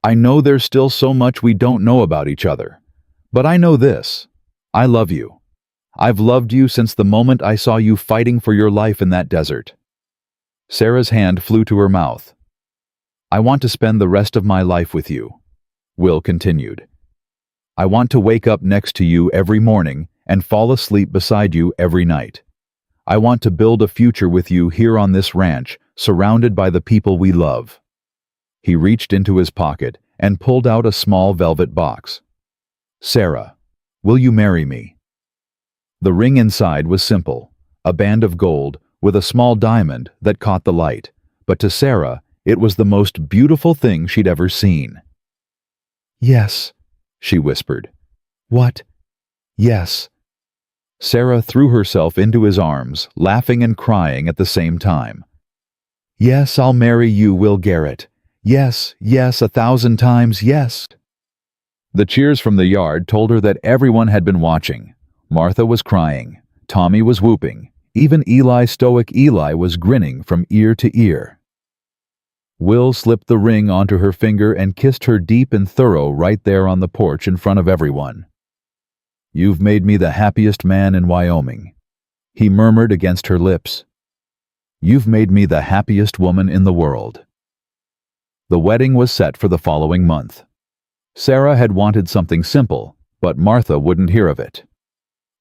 I know there's still so much we don't know about each other. But I know this. I love you. I've loved you since the moment I saw you fighting for your life in that desert. Sarah's hand flew to her mouth. I want to spend the rest of my life with you, Will continued. I want to wake up next to you every morning and fall asleep beside you every night. I want to build a future with you here on this ranch, surrounded by the people we love." He reached into his pocket and pulled out a small velvet box. "Sarah, will you marry me?" The ring inside was simple, a band of gold with a small diamond that caught the light, but to Sarah, it was the most beautiful thing she'd ever seen. "Yes," she whispered. "What?" "Yes." Sarah threw herself into his arms, laughing and crying at the same time. "Yes, I'll marry you, Will Garrett. Yes, yes, 1,000 times yes." The cheers from the yard told her that everyone had been watching. Martha was crying. Tommy was whooping. Even stoic Eli was grinning from ear to ear. Will slipped the ring onto her finger and kissed her deep and thorough right there on the porch in front of everyone. "You've made me the happiest man in Wyoming," he murmured against her lips. "You've made me the happiest woman in the world." The wedding was set for the following month. Sarah had wanted something simple, but Martha wouldn't hear of it.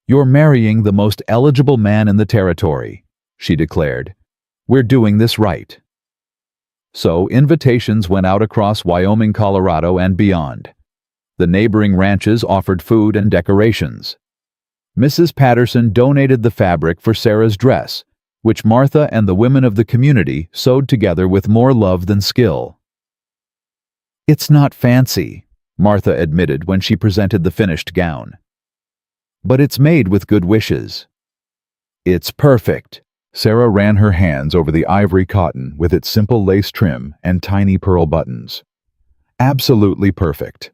"You're marrying the most eligible man in the territory," she declared. "We're doing this right." So invitations went out across Wyoming, Colorado, and beyond. The neighboring ranches offered food and decorations. Mrs. Patterson donated the fabric for Sarah's dress, which Martha and the women of the community sewed together with more love than skill. "It's not fancy," Martha admitted when she presented the finished gown. "But it's made with good wishes." "It's perfect." Sarah ran her hands over the ivory cotton with its simple lace trim and tiny pearl buttons. "Absolutely perfect."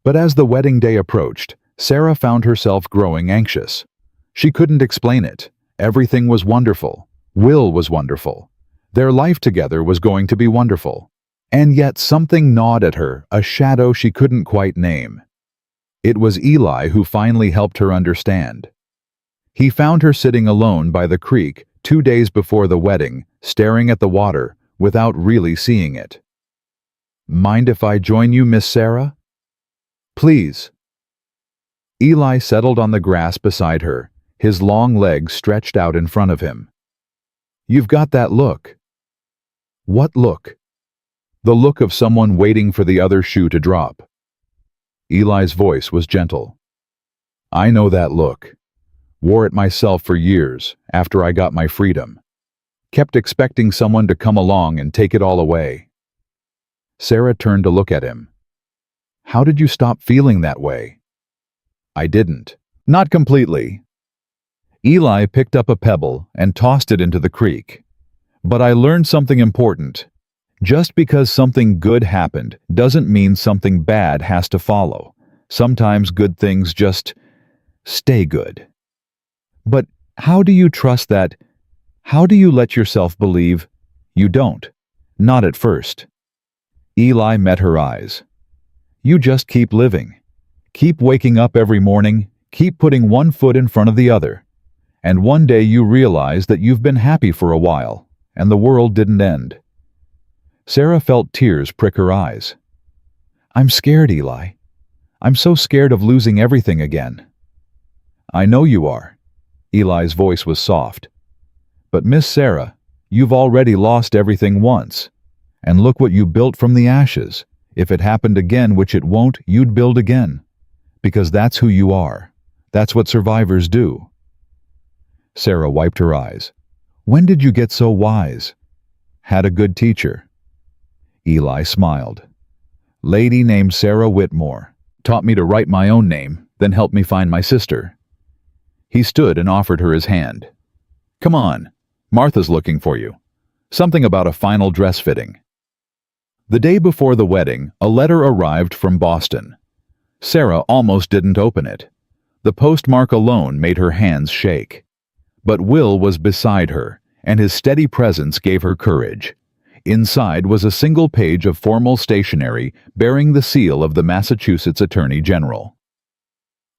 But as the wedding day approached, Sarah found herself growing anxious. She couldn't explain it. Everything was wonderful. Will was wonderful. Their life together was going to be wonderful. And yet something gnawed at her, a shadow she couldn't quite name. It was Eli who finally helped her understand. He found her sitting alone by the creek 2 days before the wedding, staring at the water, without really seeing it. "Mind if I join you, Miss Sarah?" "Please." Eli settled on the grass beside her, his long legs stretched out in front of him. "You've got that look." "What look?" "The look of someone waiting for the other shoe to drop." Eli's voice was gentle. "I know that look. Wore it myself for years, after I got my freedom. Kept expecting someone to come along and take it all away." Sarah turned to look at him. "How did you stop feeling that way?" "I didn't. Not completely." Eli picked up a pebble and tossed it into the creek. "But I learned something important. Just because something good happened doesn't mean something bad has to follow. Sometimes good things just stay good." "But how do you trust that? How do you let yourself believe?" "You don't. Not at first." Eli met her eyes. "You just keep living. Keep waking up every morning, keep putting one foot in front of the other. And one day you realize that you've been happy for a while, and the world didn't end." Sarah felt tears prick her eyes. "I'm scared, Eli. I'm so scared of losing everything again." "I know you are." Eli's voice was soft. "But Miss Sarah, you've already lost everything once. And look what you built from the ashes. If it happened again, which it won't, you'd build again. Because that's who you are. That's what survivors do." Sarah wiped her eyes. "When did you get so wise?" "Had a good teacher." Eli smiled. "Lady named Sarah Whitmore. Taught me to write my own name, then helped me find my sister." He stood and offered her his hand. "Come on. Martha's looking for you. Something about a final dress fitting." The day before the wedding, a letter arrived from Boston. Sarah almost didn't open it. The postmark alone made her hands shake. But Will was beside her, and his steady presence gave her courage. Inside was a single page of formal stationery bearing the seal of the Massachusetts Attorney General.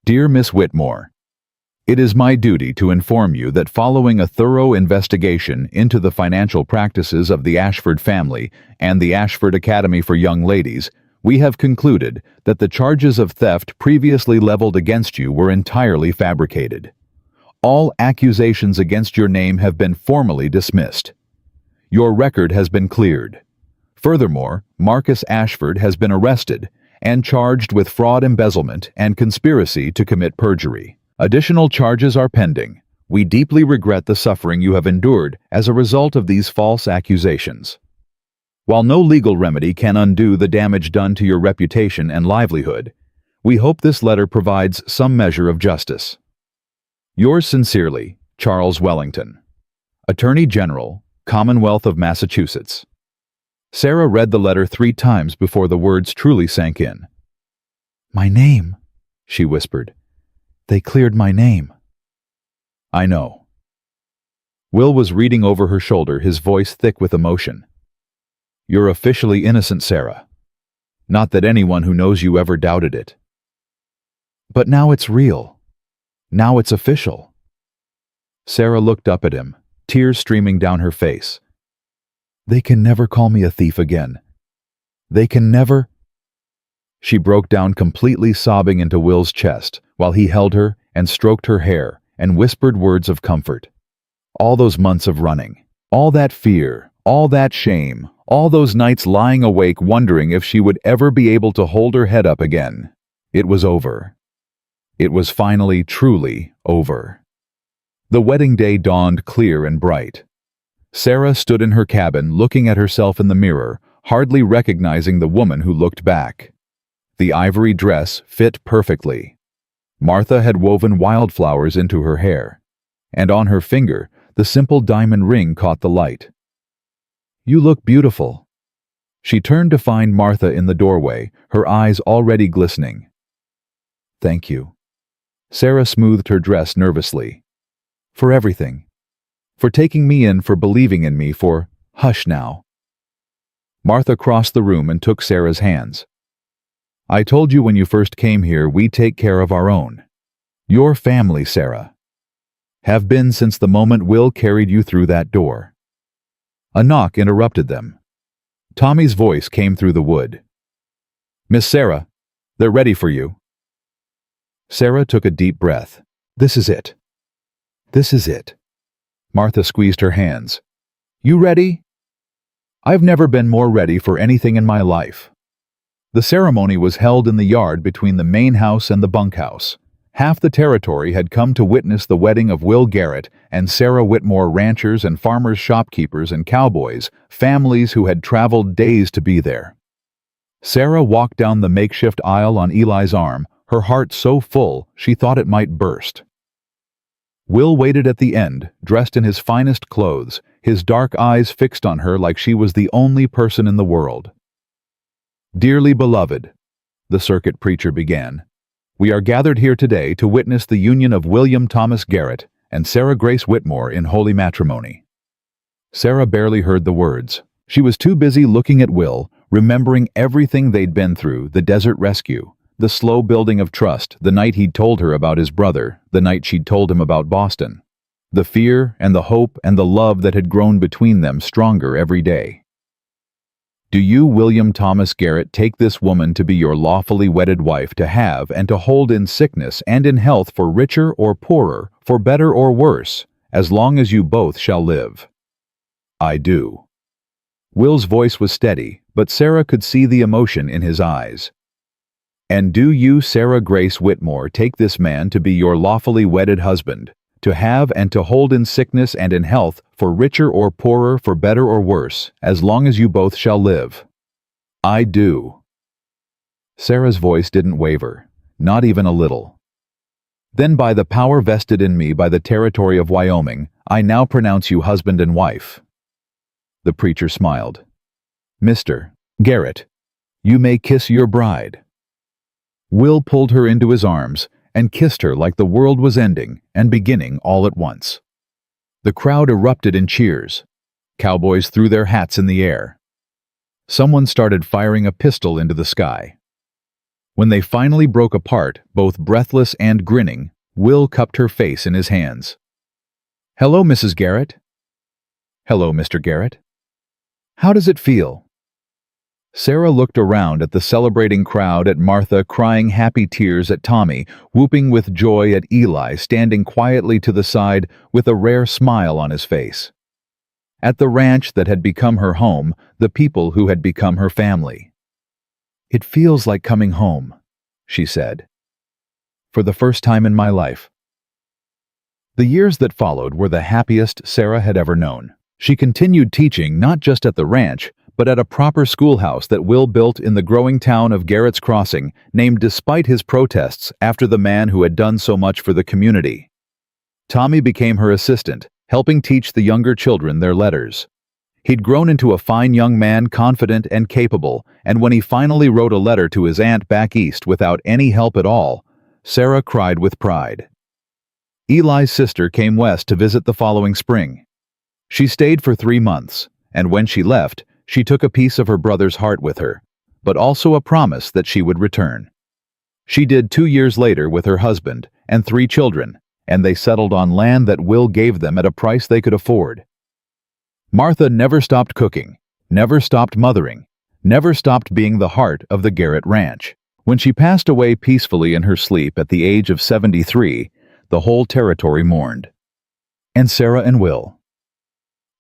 "Dear Miss Whitmore, it is my duty to inform you that following a thorough investigation into the financial practices of the Ashford family and the Ashford Academy for Young Ladies, we have concluded that the charges of theft previously leveled against you were entirely fabricated. All accusations against your name have been formally dismissed. Your record has been cleared. Furthermore, Marcus Ashford has been arrested and charged with fraud, embezzlement, and conspiracy to commit perjury. Additional charges are pending. We deeply regret the suffering you have endured as a result of these false accusations. While no legal remedy can undo the damage done to your reputation and livelihood, we hope this letter provides some measure of justice. Yours sincerely, Charles Wellington, Attorney General, Commonwealth of Massachusetts. Sarah read the letter 3 times before the words truly sank in. "My name," she whispered. "They cleared my name." "I know." Will was reading over her shoulder, his voice thick with emotion. "You're officially innocent, Sarah. Not that anyone who knows you ever doubted it. But now it's real. Now it's official." Sarah looked up at him, tears streaming down her face. "They can never call me a thief again. They can never—" She broke down completely, sobbing into Will's chest while he held her and stroked her hair and whispered words of comfort. All those months of running, all that fear, all that shame, all those nights lying awake wondering if she would ever be able to hold her head up again. It was over. It was finally, truly over. The wedding day dawned clear and bright. Sarah stood in her cabin looking at herself in the mirror, hardly recognizing the woman who looked back. The ivory dress fit perfectly. Martha had woven wildflowers into her hair, and on her finger the simple diamond ring caught the light. "You look beautiful." She turned to find Martha in the doorway, her eyes already glistening. "Thank you." Sarah smoothed her dress nervously. "For everything. For taking me in, for believing in me, for—" "Hush now." Martha crossed the room and took Sarah's hands. "I told you when you first came here, we take care of our own. Your family, Sarah. Have been since the moment Will carried you through that door." A knock interrupted them. Tommy's voice came through the wood. "Miss Sarah, they're ready for you." Sarah took a deep breath. "This is it. This is it." Martha squeezed her hands. "You ready?" "I've never been more ready for anything in my life." The ceremony was held in the yard between the main house and the bunkhouse. Half the territory had come to witness the wedding of Will Garrett and Sarah Whitmore, ranchers and farmers, shopkeepers and cowboys, families who had traveled days to be there. Sarah walked down the makeshift aisle on Eli's arm, her heart so full she thought it might burst. Will waited at the end, dressed in his finest clothes, his dark eyes fixed on her like she was the only person in the world. "Dearly beloved," the circuit preacher began, "we are gathered here today to witness the union of William Thomas Garrett and Sarah Grace Whitmore in holy matrimony." Sarah barely heard the words. She was too busy looking at Will, remembering everything they'd been through, the desert rescue, the slow building of trust, the night he'd told her about his brother, the night she'd told him about Boston, the fear and the hope and the love that had grown between them stronger every day. "Do you, William Thomas Garrett, take this woman to be your lawfully wedded wife, to have and to hold in sickness and in health, for richer or poorer, for better or worse, as long as you both shall live?" "I do." Will's voice was steady, but Sarah could see the emotion in his eyes. "And do you, Sarah Grace Whitmore, take this man to be your lawfully wedded husband, to have and to hold in sickness and in health, for richer or poorer, for better or worse, as long as you both shall live?" "I do." Sarah's voice didn't waver, not even a little. "Then by the power vested in me by the territory of Wyoming, I now pronounce you husband and wife." The preacher smiled. "Mr. Garrett, you may kiss your bride." Will pulled her into his arms and kissed her like the world was ending and beginning all at once. The crowd erupted in cheers. Cowboys threw their hats in the air. Someone started firing a pistol into the sky. When they finally broke apart, both breathless and grinning, Will cupped her face in his hands. "Hello, Mrs. Garrett." "Hello, Mr. Garrett. How does it feel?" Sarah looked around at the celebrating crowd, at Martha crying happy tears, at Tommy whooping with joy, at Eli standing quietly to the side with a rare smile on his face. At the ranch that had become her home, the people who had become her family. "It feels like coming home," she said. "For the first time in my life." The years that followed were the happiest Sarah had ever known. She continued teaching not just at the ranch, but at a proper schoolhouse that Will built in the growing town of Garrett's Crossing, named despite his protests after the man who had done so much for the community. Tommy became her assistant, helping teach the younger children their letters. He'd grown into a fine young man, confident and capable, and when he finally wrote a letter to his aunt back east without any help at all, Sarah cried with pride. Eli's sister came west to visit the following spring. She stayed for 3 months, and when she left, she took a piece of her brother's heart with her, but also a promise that she would return. She did 2 years later with her husband and 3 children, and they settled on land that Will gave them at a price they could afford. Martha never stopped cooking, never stopped mothering, never stopped being the heart of the Garrett Ranch. When she passed away peacefully in her sleep at the age of 73, the whole territory mourned. And Sarah and Will.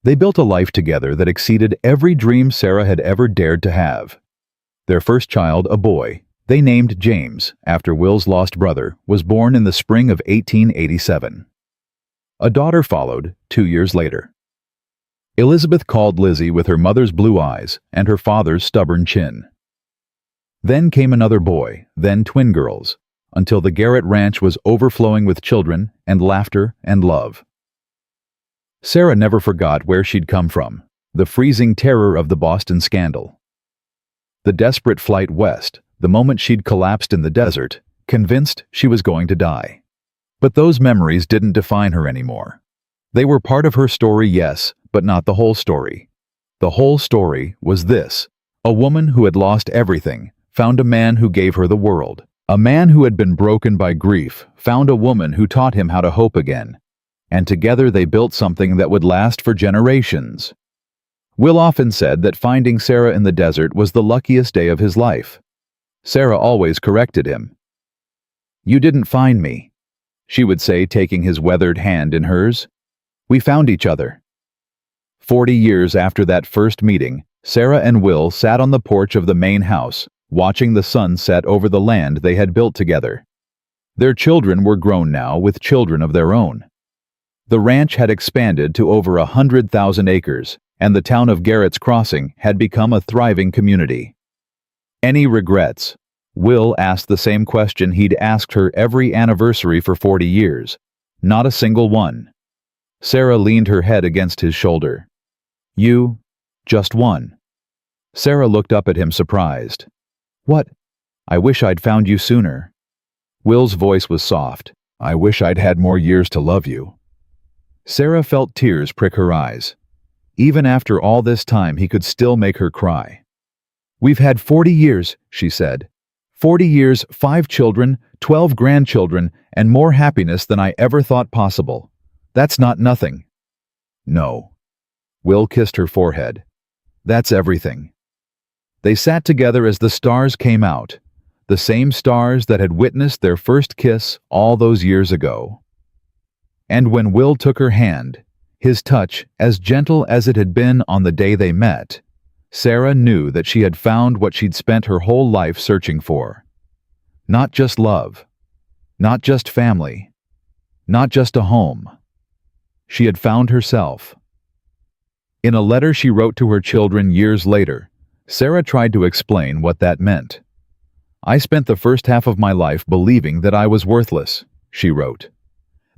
They built a life together that exceeded every dream Sarah had ever dared to have. Their first child, a boy, they named James, after Will's lost brother, was born in the spring of 1887. A daughter followed 2 years later. Elizabeth called Lizzie with her mother's blue eyes and her father's stubborn chin. Then came another boy, then twin girls, until the Garrett Ranch was overflowing with children and laughter and love. Sarah never forgot where she'd come from, the freezing terror of the Boston scandal. The desperate flight west, the moment she'd collapsed in the desert, convinced she was going to die. But those memories didn't define her anymore. They were part of her story, yes, but not the whole story. The whole story was this: a woman who had lost everything found a man who gave her the world. A man who had been broken by grief found a woman who taught him how to hope again. And together they built something that would last for generations. Will often said that finding Sarah in the desert was the luckiest day of his life. Sarah always corrected him. "You didn't find me," she would say, taking his weathered hand in hers. "We found each other." 40 years after that first meeting, Sarah and Will sat on the porch of the main house, watching the sun set over the land they had built together. Their children were grown now, with children of their own. The ranch had expanded to over 100,000 acres, and the town of Garrett's Crossing had become a thriving community. "Any regrets?" Will asked the same question he'd asked her every anniversary for 40 years. "Not a single one." Sarah leaned her head against his shoulder. "You? Just one?" Sarah looked up at him surprised. "What? I wish I'd found you sooner." Will's voice was soft. "I wish I'd had more years to love you." Sarah felt tears prick her eyes. Even after all this time, he could still make her cry. "We've had 40 years, she said. 40 years, 5 children, 12 grandchildren, and more happiness than I ever thought possible. That's not nothing." "No." Will kissed her forehead. "That's everything." They sat together as the stars came out, the same stars that had witnessed their first kiss all those years ago. And when Will took her hand, his touch as gentle as it had been on the day they met, Sarah knew that she had found what she'd spent her whole life searching for. Not just love, not just family, not just a home. She had found herself. In a letter she wrote to her children years later, Sarah tried to explain what that meant. "I spent the first half of my life believing that I was worthless," she wrote.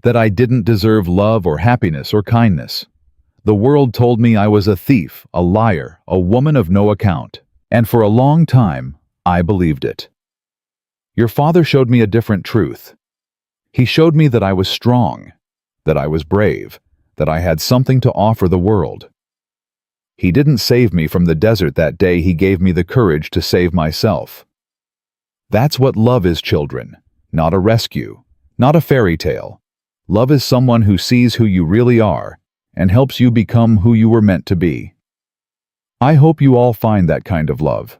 "That I didn't deserve love or happiness or kindness. The world told me I was a thief, a liar, a woman of no account. And for a long time, I believed it. Your father showed me a different truth. He showed me that I was strong, that I was brave, that I had something to offer the world. He didn't save me from the desert that day. He gave me the courage to save myself. That's what love is, children. Not a rescue, not a fairy tale. Love is someone who sees who you really are and helps you become who you were meant to be. I hope you all find that kind of love.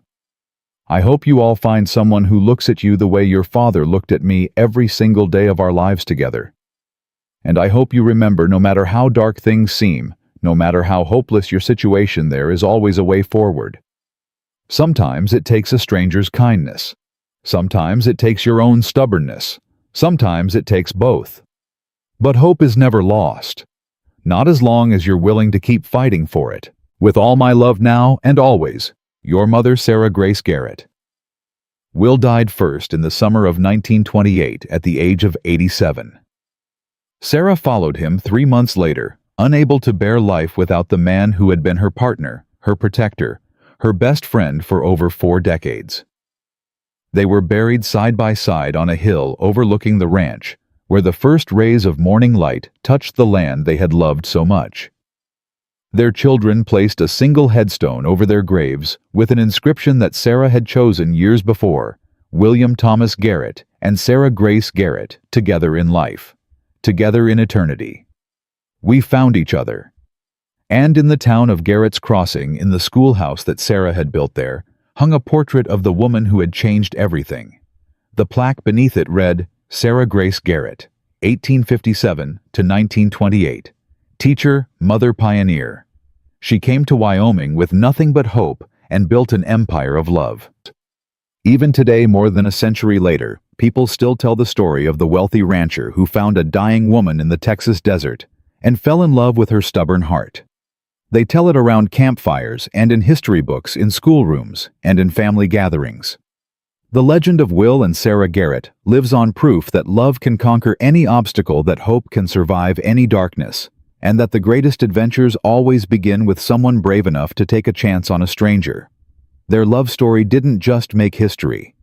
I hope you all find someone who looks at you the way your father looked at me every single day of our lives together. And I hope you remember, no matter how dark things seem, no matter how hopeless your situation, there is always a way forward. Sometimes it takes a stranger's kindness. Sometimes it takes your own stubbornness. Sometimes it takes both. But hope is never lost. Not as long as you're willing to keep fighting for it. With all my love now and always, your mother, Sarah Grace Garrett. Will died first in the summer of 1928 at the age of 87. Sarah followed him 3 months later, unable to bear life without the man who had been her partner, her protector, her best friend for over 4 decades. They were buried side by side on a hill overlooking the ranch, where the first rays of morning light touched the land they had loved so much. Their children placed a single headstone over their graves with an inscription that Sarah had chosen years before: William Thomas Garrett and Sarah Grace Garrett, together in life, together in eternity. We found each other. And in the town of Garrett's Crossing, in the schoolhouse that Sarah had built there, hung a portrait of the woman who had changed everything. The plaque beneath it read, Sarah Grace Garrett, 1857 to 1928. Teacher, mother, pioneer. She came to Wyoming with nothing but hope and built an empire of love. Even today, more than a century later, people still tell the story of the wealthy rancher who found a dying woman in the Texas desert and fell in love with her stubborn heart. They tell it around campfires and in history books, in schoolrooms, and in family gatherings. The legend of Will and Sarah Garrett lives on proof that love can conquer any obstacle, that hope can survive any darkness, and that the greatest adventures always begin with someone brave enough to take a chance on a stranger. Their love story didn't just make history.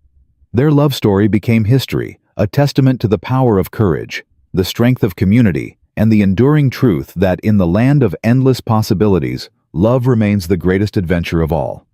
Their love story became history, a testament to the power of courage, the strength of community, and the enduring truth that in the land of endless possibilities, love remains the greatest adventure of all.